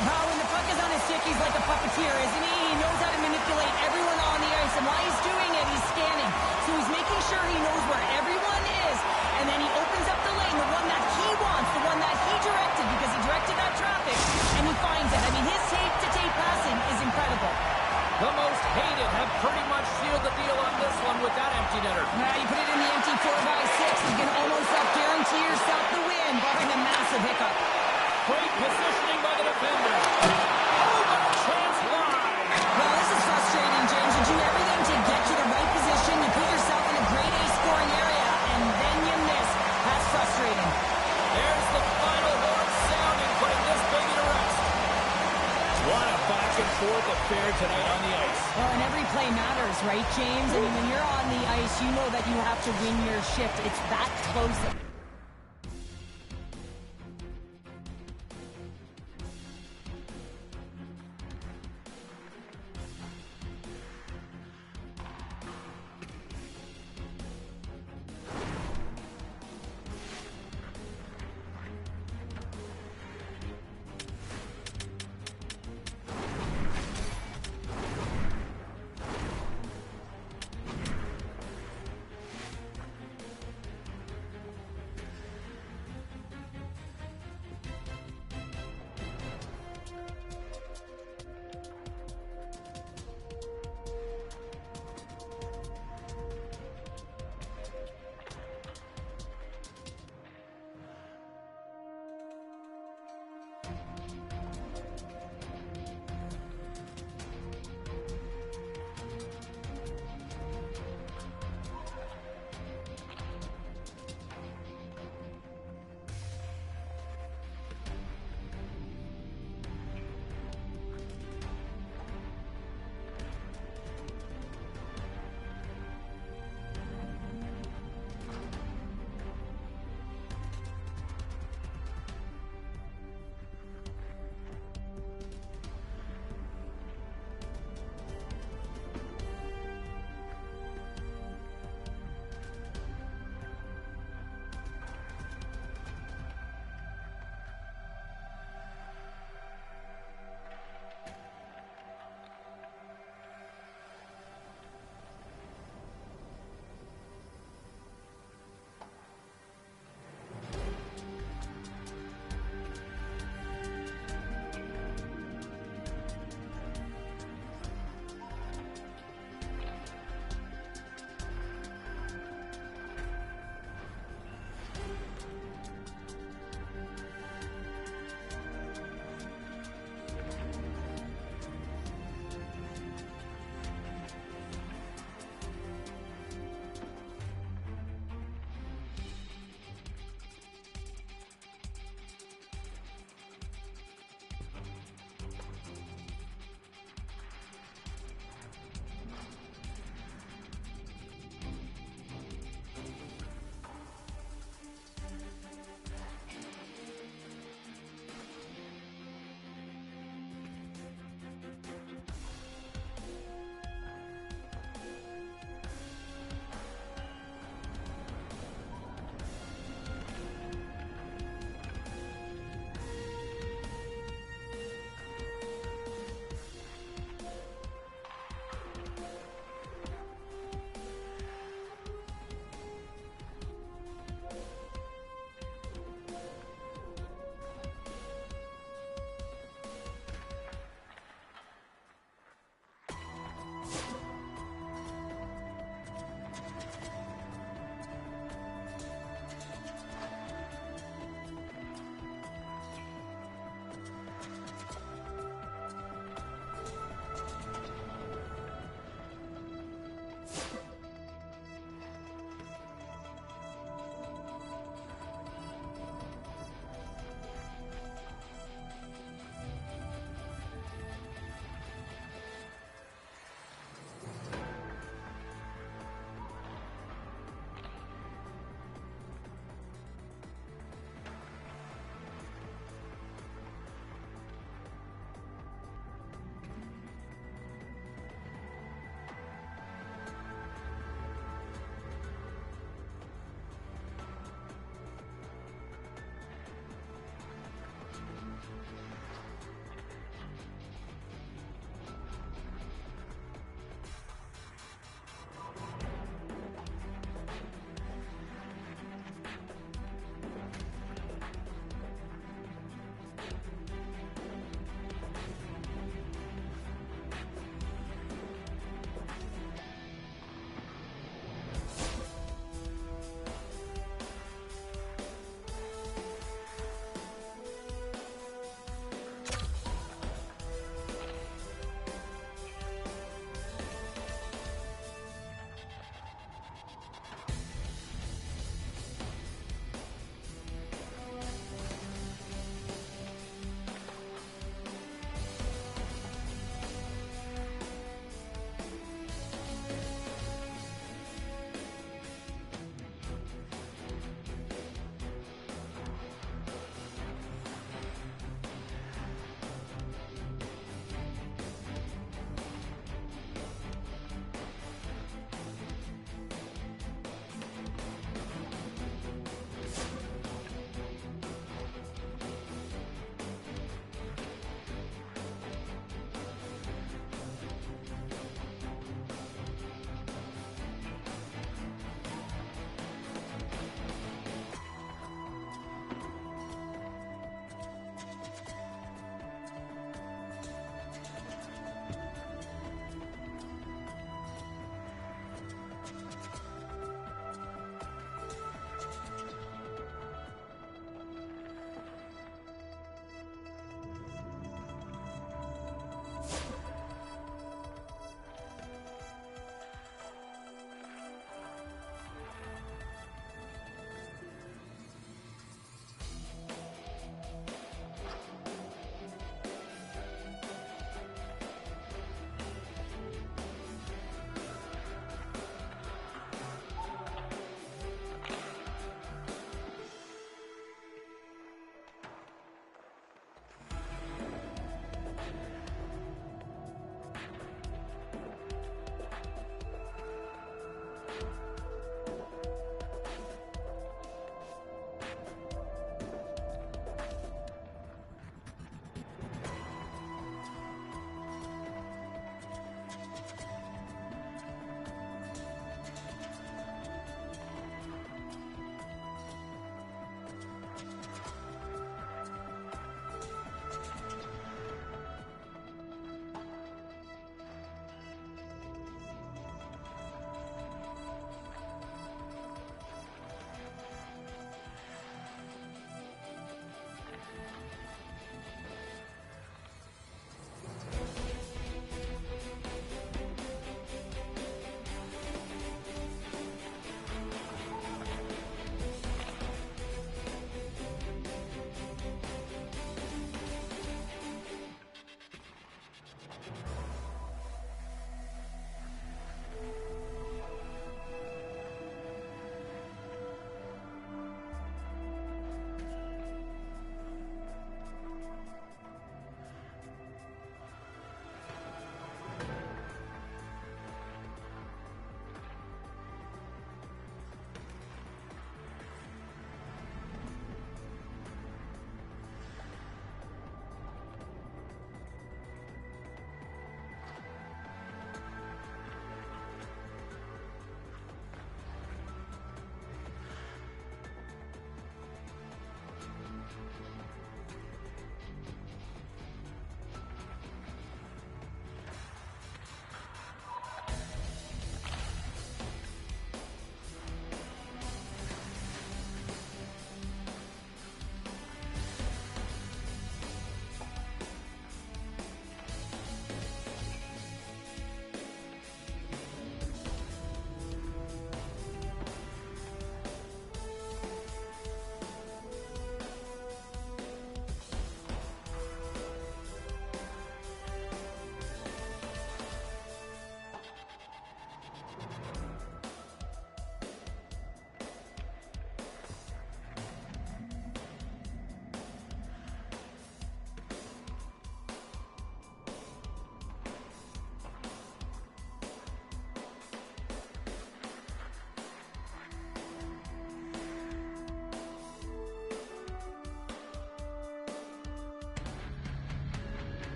Wow, when the puck is on his stick, he's like a puppeteer, isn't he? He knows how to manipulate everyone on the ice, and while he's doing it, he's scanning. So he's making sure he knows where everyone is, and then he opens up the lane, the one that he wants, the one that he directed, because he directed that traffic, and he finds it. I mean, his tape-to-tape passing is incredible. The most hated have pretty much sealed the deal on this one with that empty netter. Now you put it in the empty 4x6, you can almost guarantee yourself the win, barring a massive hiccup. Great positioning by the defender. Oh, what a chance wide. Well, this is frustrating, James. You do everything to get to the right position. You put yourself in a grade A scoring area, and then you miss. That's frustrating. There's the final horn sounding, putting this baby to rest. What a back and forth affair tonight on the ice. Well, and every play matters, right, James? I mean, when you're on the ice, you know that you have to win your shift. It's that close.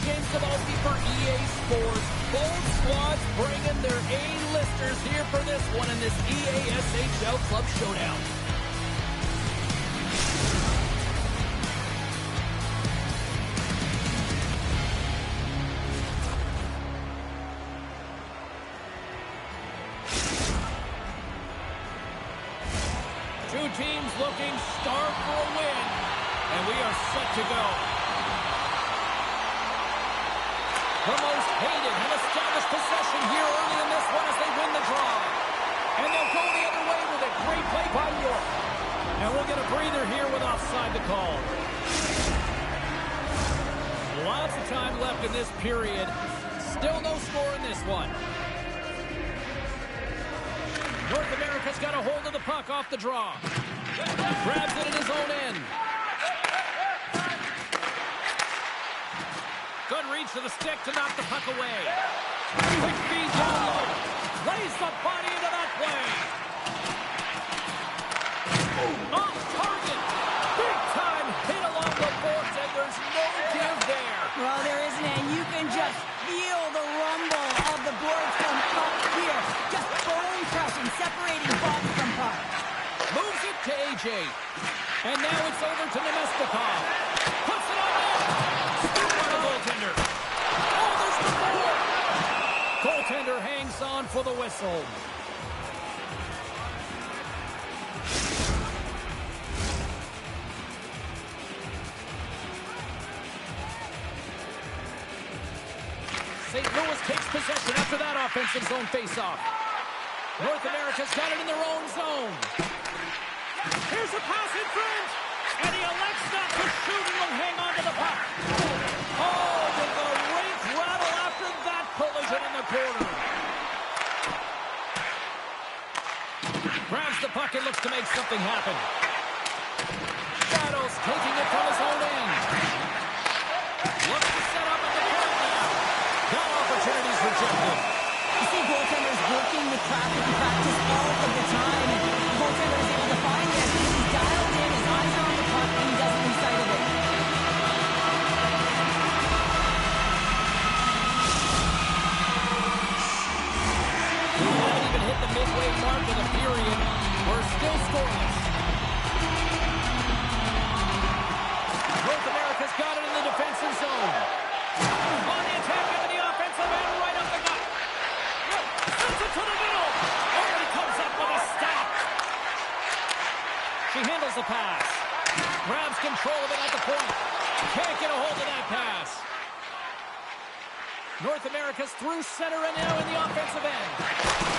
games of Aussie for EA Sports. Both squads bringing their A-listers here for this one in this EASHL Club Showdown. Two teams looking starved for a win, and we are set to go. The most hated have established possession here early in this one as they win the draw. And they'll go the other way with it. Great play by York. And we'll get a breather here with offside the call. Lots of time left in this period. Still no score in this one. North America's got a hold of the puck off the draw. Grabs it in his own end. Good reach to the stick to knock the puck away. Quick feed down low. Lays the body into that play. Off target. Big time hit along the boards, and there's no give there. Well, there isn't, and you can just feel the rumble of the boards from up here. Just bone crushing, separating puck from puck. Moves it to AJ. And now it's over to Nemestikov. Puts it on net. Scooped by the goaltender. Oh, there's the board. Goaltender hangs on for the whistle. St. Louis takes possession after that offensive zone faceoff. North America's got it in their own zone. Here's a pass in front, and he elects not to shoot and will hang on to the puck. Oh, did the rink rattle after that collision in the corner. Grabs the puck and looks to make something happen. Shadows taking it from his own end. Looks to set up at the point now. That opportunity's rejected. You see goaltenders working with traffic in practice all of the time. The goaltender is able to find it. He's dialed in, his eyes are on the puck, and he doesn't lose sight of it. We haven't even hit the midway mark of the period. We're still scoreless. North America's got it in the defensive zone. On the attack into the offensive end, right up the gut. Sends it to the middle. Oh, he comes up with a stop. She handles the pass. Grabs control of it at the point. Can't get a hold of that pass. North America's through center and now in the offensive end.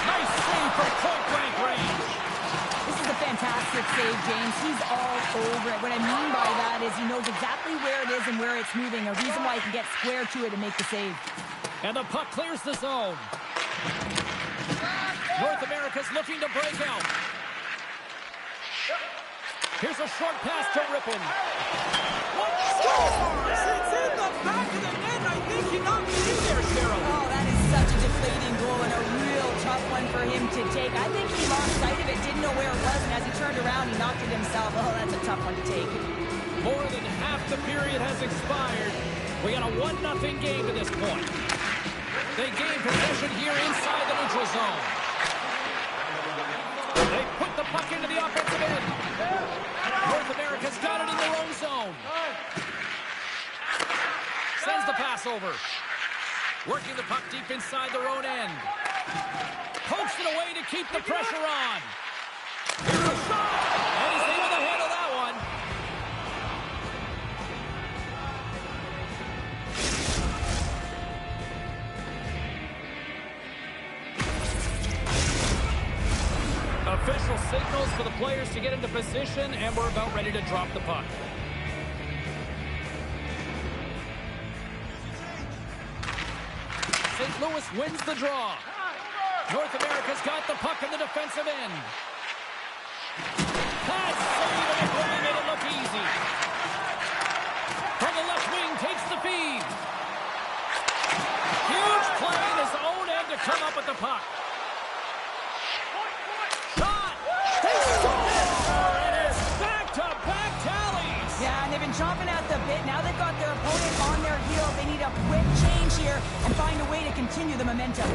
Nice save from point-blank range. This is a fantastic save, James. He's all over it. What I mean by that is he knows exactly where it is and where it's moving. A reason why he can get square to it and make the save. And the puck clears the zone. North America's looking to break out. Here's a short pass to Rippon. What scores? It's in the back of the net. I think he knocked it in there, Cheryl. Oh, that is such a deflating goal and a real tough one for him to take. I think he lost sight of it, didn't know where it was, and as he turned around, he knocked it himself. Oh, that's a tough one to take. More than half the period has expired. We got a 1-0 game to this point. They gain possession here inside the neutral zone. They put the puck into the offensive end. North America's got it in their own zone. Sends the pass over. Working the puck deep inside their own end. Pokes it away to keep the pressure on. Here's a shot. And he's able to handle that one. Official signals for the players to get into position, and we're about ready to drop the puck. St. Louis wins the draw. North America's got the puck in the defensive end. Pass save, and it really made it look easy. From the left wing, takes the feed. Huge play in his own end to come up with the puck. Shot! They score! It is back-to-back tallies! Yeah, and they've been chomping at the bit. Now they've got their opponent on their heels. They need a quick continue the momentum.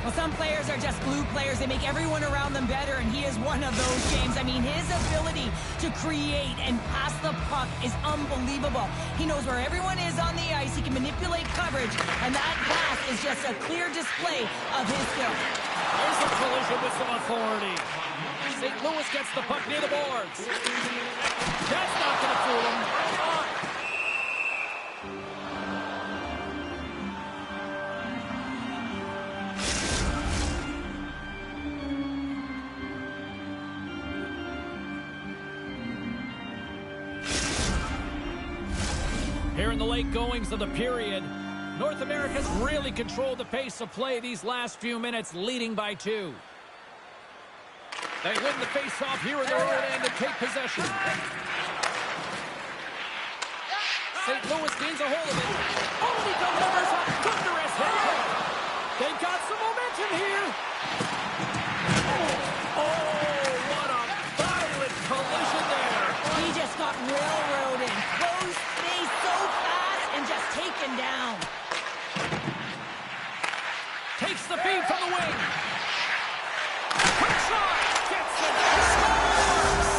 Well, some players are just glue players. They make everyone around them better, and he is one of those, James. I mean, his ability to create and pass the puck is unbelievable. He knows where everyone is on the ice. He can manipulate coverage, and that pass is just a clear display of his skill. There's a collision with some authority. St. Louis gets the puck near the boards. That's not going to fool him. Here in the late goings of the period, North America's really controlled the pace of play these last few minutes, leading by 2. They win the face-off here in their own end and take possession. St. Louis gains a hold of it. Oh, he delivers a thunderous hit. They've got some momentum here. Oh, what a violent collision there. He just got railroaded. Closed space so fast and just taken down. Takes the feed from the wing. Quick shot. Gets it. Scores.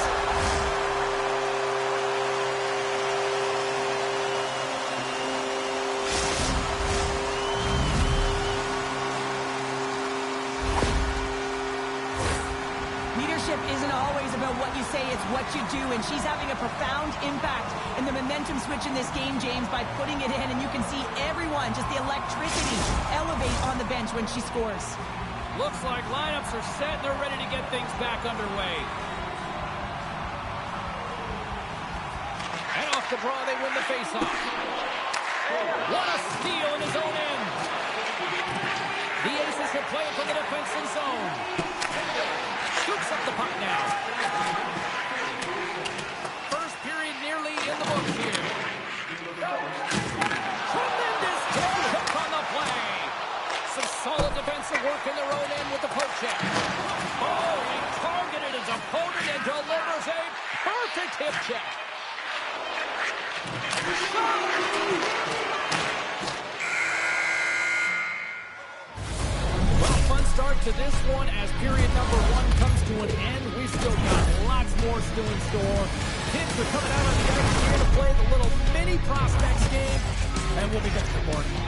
Leadership isn't always about what you say, it's what you do, and she's having a profound impact in the momentum switch in this game, James, by putting it in, and you can see everyone, just the electricity, elevate on the bench when she scores. Looks like lineups are set and they're ready to get things back underway. And off the draw, they win the faceoff. What a steal in his own end. The Aces will play it from the defensive zone. Scoops up the puck now. First period nearly in the books here. Tremendous toe hook on the play. Some solid defensive work in their own end with the poke check. Oh, he targeted his opponent and delivers a perfect hip check. Well, fun start to this one as period number 1 comes to an end. We still got lots more still in store. Kids are coming out on the ice here to play the little mini prospects game, and we'll be back reporting.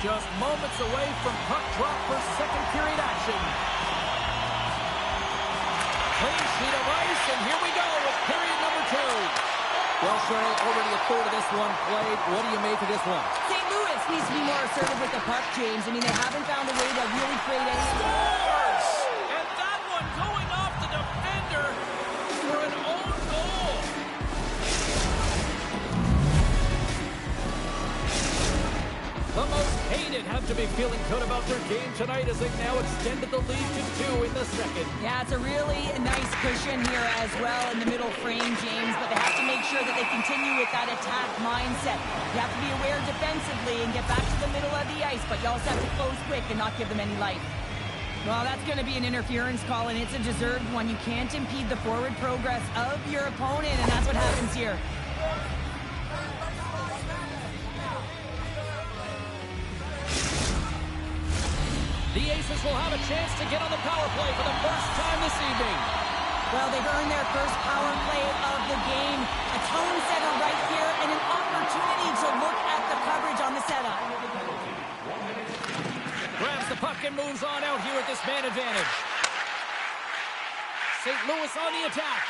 Just moments away from puck drop for second period action. Clean sheet of ice, and here we go with period number 2. Well, Cheryl, already a third of this one played. What do you make of this one? St. Louis needs to be more assertive with the puck, James. I mean, they haven't found a way to really create any... Scores! And that one going off the defender for an own goal. The most hated have to be feeling good about their game tonight as they've now extended the lead to 2 in the second. Yeah, it's a really nice cushion here as well in the middle frame, James, but they have to make sure that they continue with that attack mindset. You have to be aware defensively and get back to the middle of the ice, but you also have to close quick and not give them any life. Well, that's going to be an interference call, and it's a deserved one. You can't impede the forward progress of your opponent, and that's what happens here. The Aces will have a chance to get on the power play for the first time this evening. Well, they've earned their first power play of the game. A tone setter right here and an opportunity to look at the coverage on the setup. Grabs the puck and moves on out here at this man advantage. St. Louis on the attack.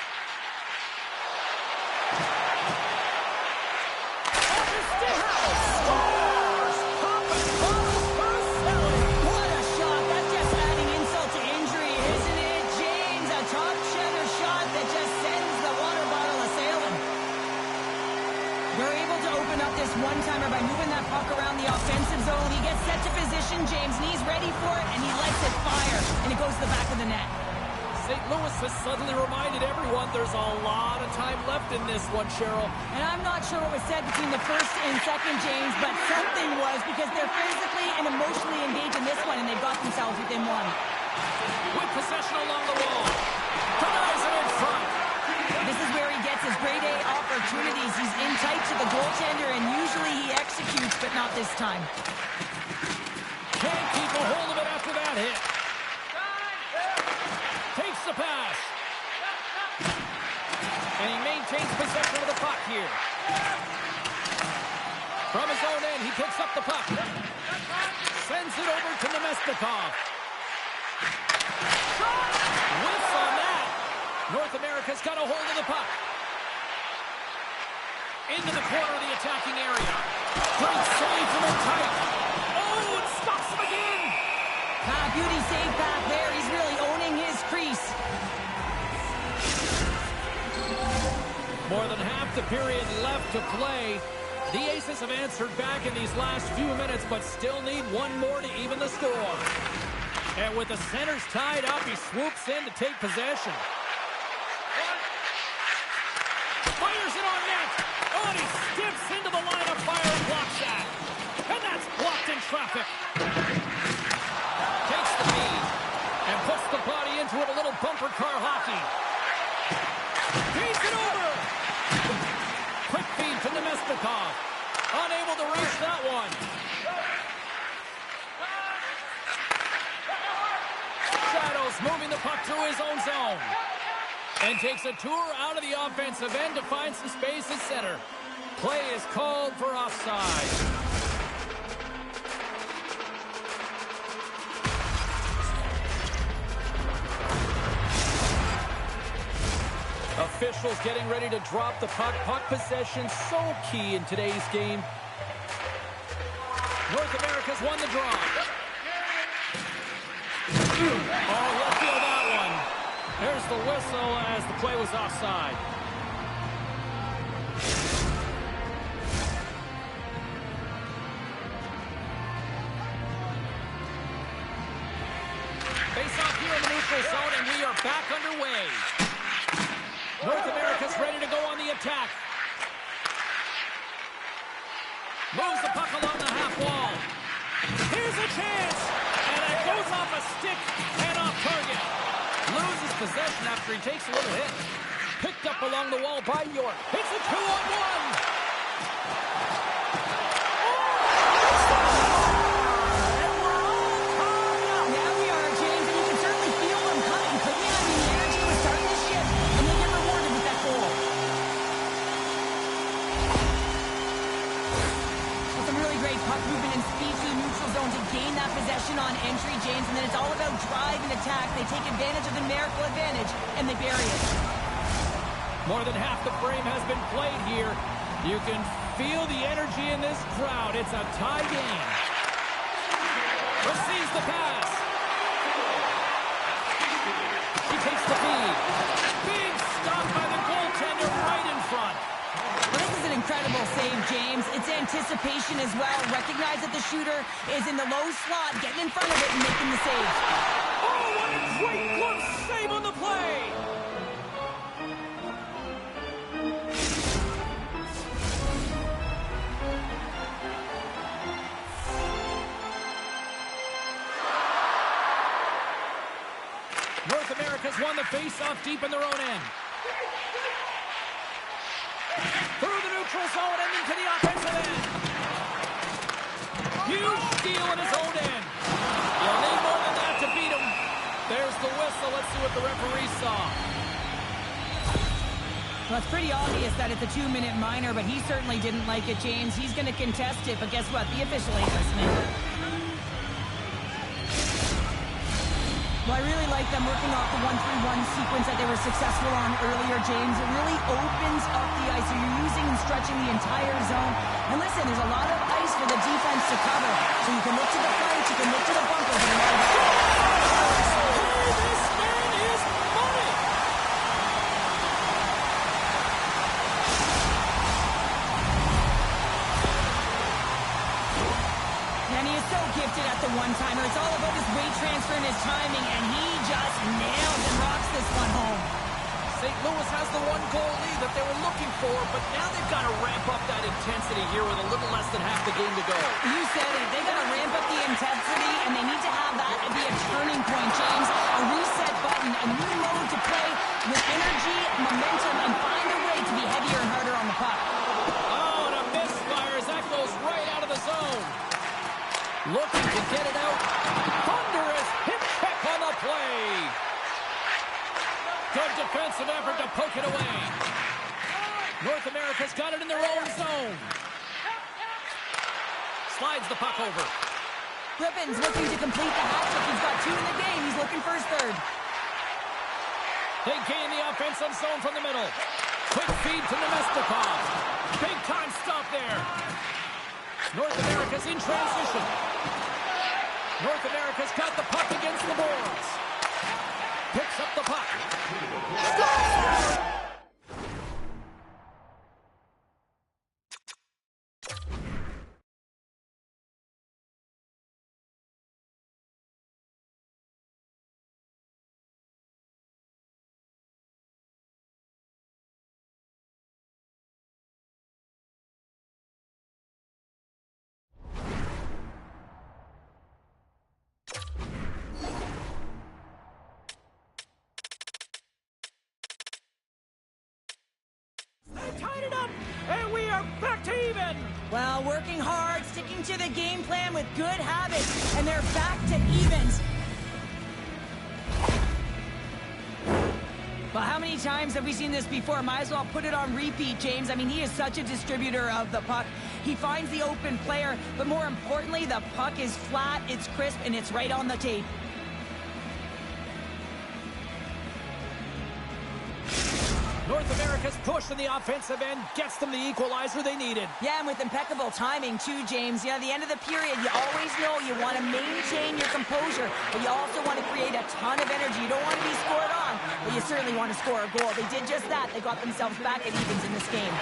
Scores! Pop and follows for Sahl. What a shot. That's just adding insult to injury, isn't it, James? A top-checker shot that just sends the water bottle a-sailing. They're able to open up this one-timer by moving that puck around the offensive zone. He gets set to position, James, and he's ready for it, and he lets it fire, and it goes to the back of the net. St. Louis has suddenly reminded everyone there's a lot of time left in this one, Cheryl. And I'm not sure what was said between the first and second, James, but something was, because they're physically and emotionally engaged in this one, and they've got themselves within one. With possession along the wall. Denies it in front. This is where he gets his grade A opportunities. He's in tight to the goaltender, and usually he executes, but not this time. Can't keep a hold of it after that hit. Takes the pass. And he maintains possession of the puck here. From his own end, he picks up the puck. Sends it over to Nemestikov. Whiffs on that. North America's got a hold of the puck. Into the corner of the attacking area. Great save from in tight. Oh, it stops him again. Beauty save back there. He's really owning his crease. More than half the period left to play. The Aces have answered back in these last few minutes, but still need one more to even the score. And with the centers tied up, he swoops in to take possession. Fires it on net. Oh, and he skips into the line of fire and blocks that. And that's blocked in traffic. Takes the lead and puts the body into it, a little bumper car hockey. Feeds it over. Quick feed to Nemestikov. Unable to reach that one. Shadows moving the puck through his own zone. And takes a tour out of the offensive end to find some space at center. Play is called for offside. Officials getting ready to drop the puck. Puck possession so key in today's game. North America's won the draw. Oh, he'll feel that one. There's the whistle as the play was offside. Face off here in the neutral zone, and we are back underway. North America's ready to go on the attack. Moves the puck along the half wall. Here's a chance. And it goes off a stick and off target. Loses possession after he takes a little hit. Picked up along the wall by York. It's a 2-on-1. Possession on entry, James, and then it's all about drive and attack. They take advantage of the numerical advantage, and they bury it. More than half the frame has been played here. You can feel the energy in this crowd. It's a tie game. Receives the pass. She takes the feed. Big stop by the goaltender right in front. Well, this is an incredible save, James. It's anticipation as well. Recognize that the shooter is in the low slot, getting in front of it and making the save. Oh, what a great glove save on the play! North America's won the face-off deep in their own end. Through the neutral zone and into the offensive end. Huge steal in his own end. You'll need more than that to beat him. There's the whistle. Let's see what the referee saw. Well, it's pretty obvious that it's a 2-minute minor, but he certainly didn't like it, James. He's going to contest it, but guess what? The official ain't listening. Well, I really like them working off the 1-3-1 sequence that they were successful on earlier, James. It really opens up the ice. So you're using and stretching the entire zone. And listen, there's a lot of ice for the defense to cover. So you can look to the flank, you can look to the bunkers. And This man is money! And he is so gifted at the one-timer. It's all about his weight transfer and his timing, and he just nails and rocks this one home. St. Louis has the one-goal lead that they were looking for, but now they've got to ramp up that intensity here with a little less than half the game to go. You said it. They got to ramp up the intensity, and they need to have that be a turning point, James. A reset button, a new mode to play with energy, momentum, and find a way to be heavier and harder on the puck. Oh, and a misfire as that goes right out of the zone. Looking to get it out. Thunderous hit check on the play. Good defensive effort to poke it away. North America's got it in their own zone. Slides the puck over. Rippon's looking to complete the hat trick. He's got 2 in the game. He's looking for his 3rd. They gain the offensive zone from the middle. Quick feed to Nemestikov. Big time stop there. North America's in transition. North America's got the puck against the boards. Picks up the puck. Score! Tied it up, and we are back to even. Well, working hard, sticking to the game plan with good habits, and they're back to evens. Well, how many times have we seen this before? Might as well put it on repeat, James. I mean, he is such a distributor of the puck. He finds the open player, but more importantly, the puck is flat, it's crisp, and it's right on the tape. North America's push in the offensive end gets them the equalizer they needed. Yeah, and with impeccable timing, too, James. You know, at the end of the period, you always know you want to maintain your composure, but you also want to create a ton of energy. You don't want to be scored on, but you certainly want to score a goal. They did just that. They got themselves back at evens in this game.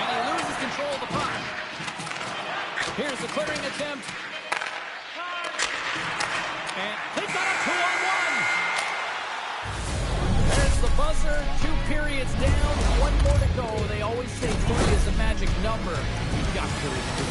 And he loses control of the puck. Here's the clearing attempt. And they've got a 2-on-1. There's the buzzer. 2 periods down. 1 more to go. They always say 3 is a magic number. You've got period 2.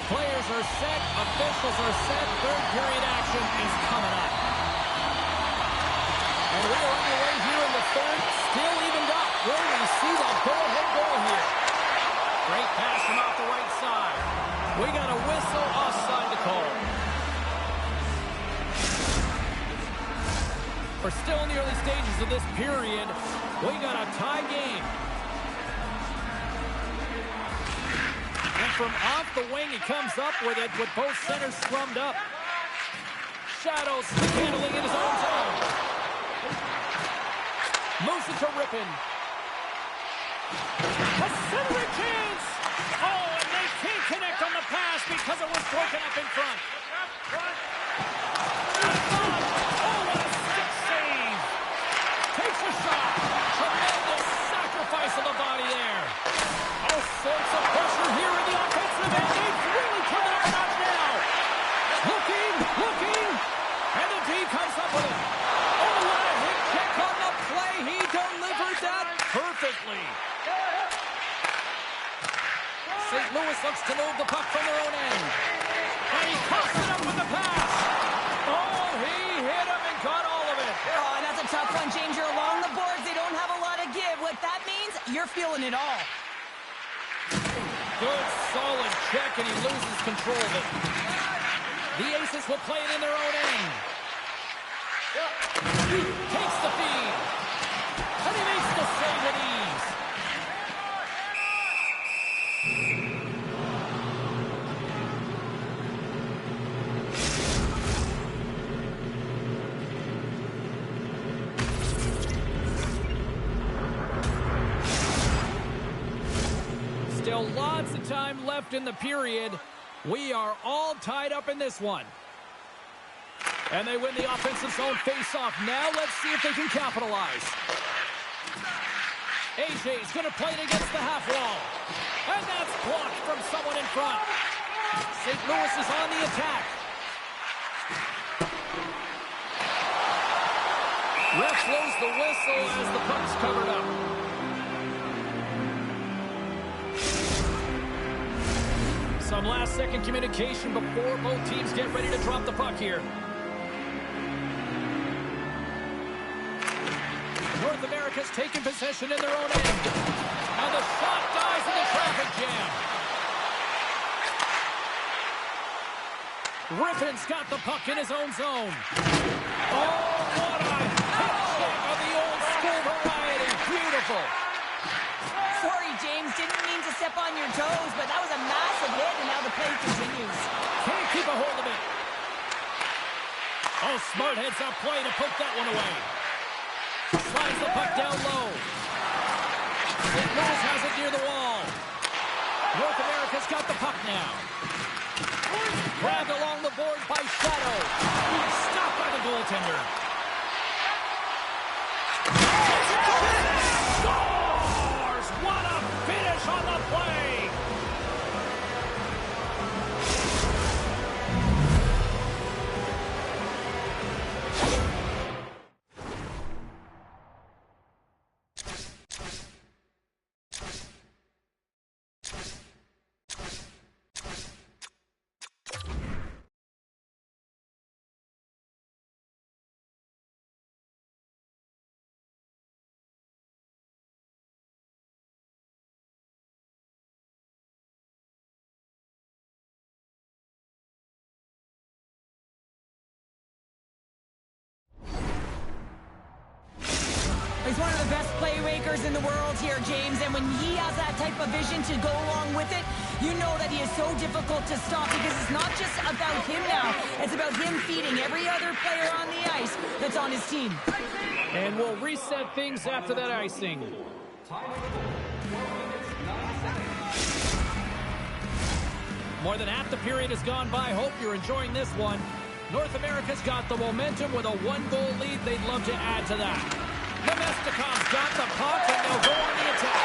Players are set, officials are set, 3rd period action is coming up. And we are underway here in the 3rd, still evened up. Will we see that go-ahead goal here? Great pass from off the right side. We got a whistle offside to call. We're still in the early stages of this period. We got a tie game. And from off the wing, he comes up with it with both centers scrummed up. Shadows handling in his own zone. Moves it to Rippon. A centering chance! Oh, and they can't connect on the pass because it was broken up in front. Oh, what a stick save. Takes a shot. Tremendous sacrifice of the body there. All sorts of pressure here in the offensive end. They've really turned it on a notch now. Looking. And the D comes up with it. Oh, what a hit kick on the play. He delivered that perfectly. St. Louis looks to move the puck from their own end. And he coughs it up with the pass. Oh, he hit him and got all of it. Oh, and that's a tough one, James. You're along the boards. They don't have a lot of give. What that means, you're feeling it all. Good, solid check, and he loses control of it. The Aces will play it in their own end. Takes the feed. And he makes the save with ease. Still lots of time left in the period. We are all tied up in this one. And they win the offensive zone face-off. Now let's see if they can capitalize. AJ's going to play it against the half wall. And that's blocked from someone in front. St. Louis is on the attack. Ref blows the whistle as the puck's covered up. Some last-second communication before both teams get ready to drop the puck here. North America's taken possession in their own end. And the shot dies in the traffic jam. Riffin's got the puck in his own zone. Oh, what a hit check of the old-school variety. Beautiful. Sorry, James. Didn't mean to step on your toes, but that was a massive hit, and now the play continues. Can't keep a hold of it. Oh, smart heads up play to poke that one away. Slides the puck down low. St. Louis has it near the wall. North America's got the puck now. Grabbed along the boards by Shadow. Stopped by the goaltender. Scores! What a finish on the play! He's one of the best playmakers in the world here, James, and when he has that type of vision to go along with it, you know that he is so difficult to stop because it's not just about him now. It's about him feeding every other player on the ice that's on his team. And we'll reset things after that icing. More than half the period has gone by. Hope you're enjoying this one. North America's got the momentum with a one-goal lead. They'd love to add to that. Nemestikov's got the puck, and they'll go on the attack.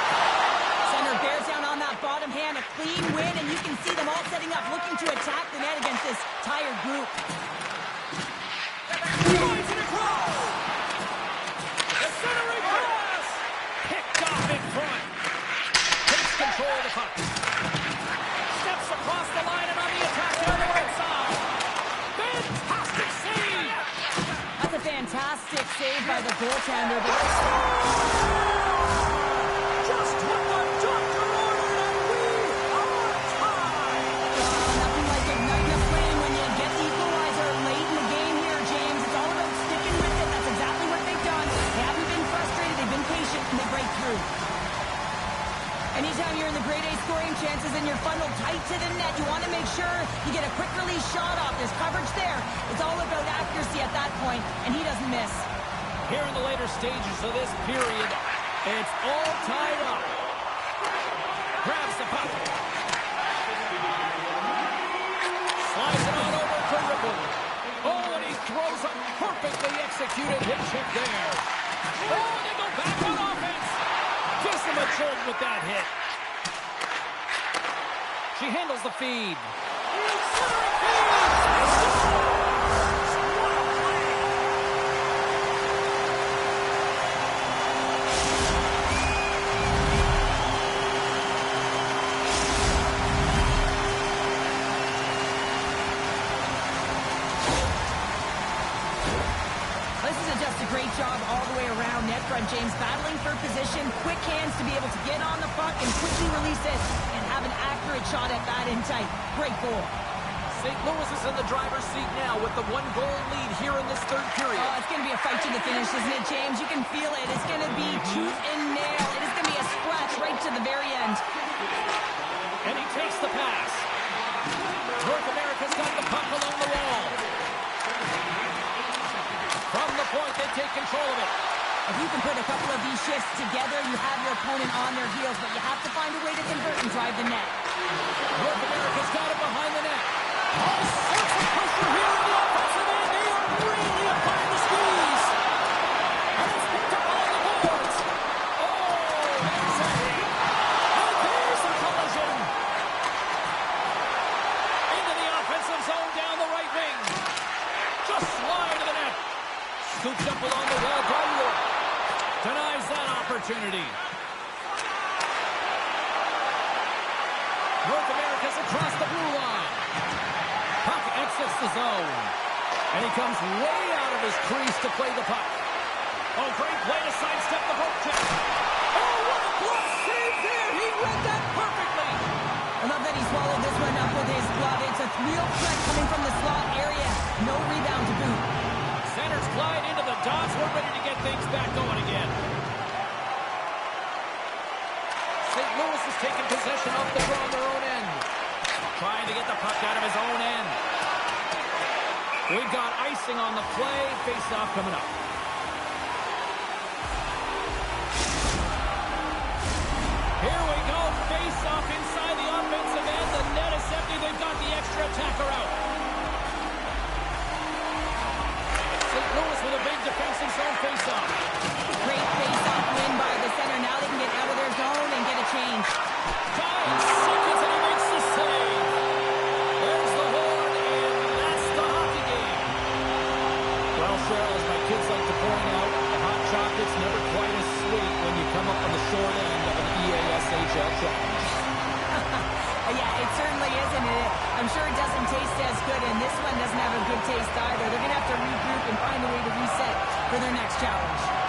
Center bears down on that bottom hand, a clean win, and you can see them all setting up, looking to attack the net against this tired group. Points it across! The centering pass! Picked off in front. Takes control of the puck. Steps across the line and on the attack down the right side. Fantastic save! That's a fantastic save by the goaltender. Just what the doctor ordered, and we are tied! Nothing like igniting a flame when you get the equalizer late in the game here, James. It's all about sticking with it. That's exactly what they've done. They haven't been frustrated. They've been patient, and they break through. Anytime you're in the grade A scoring chances and you're funneled tight to the net, you want to make sure you get a quick release shot off. There's coverage there. It's all about accuracy at that point, and he doesn't miss. Here in the later stages of this period, it's all tied up. Grabs the puck. Slides it on over to throws a perfectly executed hip check there. Oh, they go back on offense. Gives him a jolt with that hit. She handles the feed. Great job all the way around net front, James. Battling for position, quick hands to be able to get on the puck and quickly release it and have an accurate shot at that in tight. Great goal. St. Louis is in the driver's seat now with the 1-goal lead here in this third period. Oh, it's going to be a fight to the finish, isn't it, James? You can feel it. It's going to be tooth and nail. It is going to be a scratch right to the very end. And he takes the pass. North America's got the puck along the wall. From the point, they take control of it. If you can put a couple of these shifts together, you have your opponent on their heels, but you have to find a way to convert and drive the net. North America's got it behind the net. All sorts of pressure here in the offensive end. They are really applying the squeeze. And it's picked up along the boards. Oh, there's a hit. And there's a collision. Into the offensive zone down the right wing. Just slide to the net. Scoops up along the wall. Goldberg denies that opportunity. North America's across the blue line. Puck exits the zone. And he comes way out of his crease to play the puck. Oh, great play to sidestep the poke check. Oh, what a glove save there. He read that perfectly. I love that he swallowed this one up with his glove. It's a real threat coming from the slot area. No rebound to boot. Centers glide into the dots. We're ready to get things back going again. St. Louis has taken possession off the draw on their own end. Trying to get the puck out of his own end. We've got icing on the play. Face-off coming up. Here we go. Face-off inside the offensive end. The net is empty. They've got the extra attacker out. St. Louis with a big defensive zone face-off. Great face-off win by the center. Now they can get out of their zone and get a change. 5 seconds and he makes the save. There's the horn, and that's the hockey game. Well, Cheryl, as my kids like to point out, the hot chocolate's never quite as sweet when you come up on the short end of an EASHL challenge. Yeah, it certainly isn't. I'm sure it doesn't taste as good, and this one doesn't have a good taste either. They're going to have to regroup and find a way to reset for their next challenge.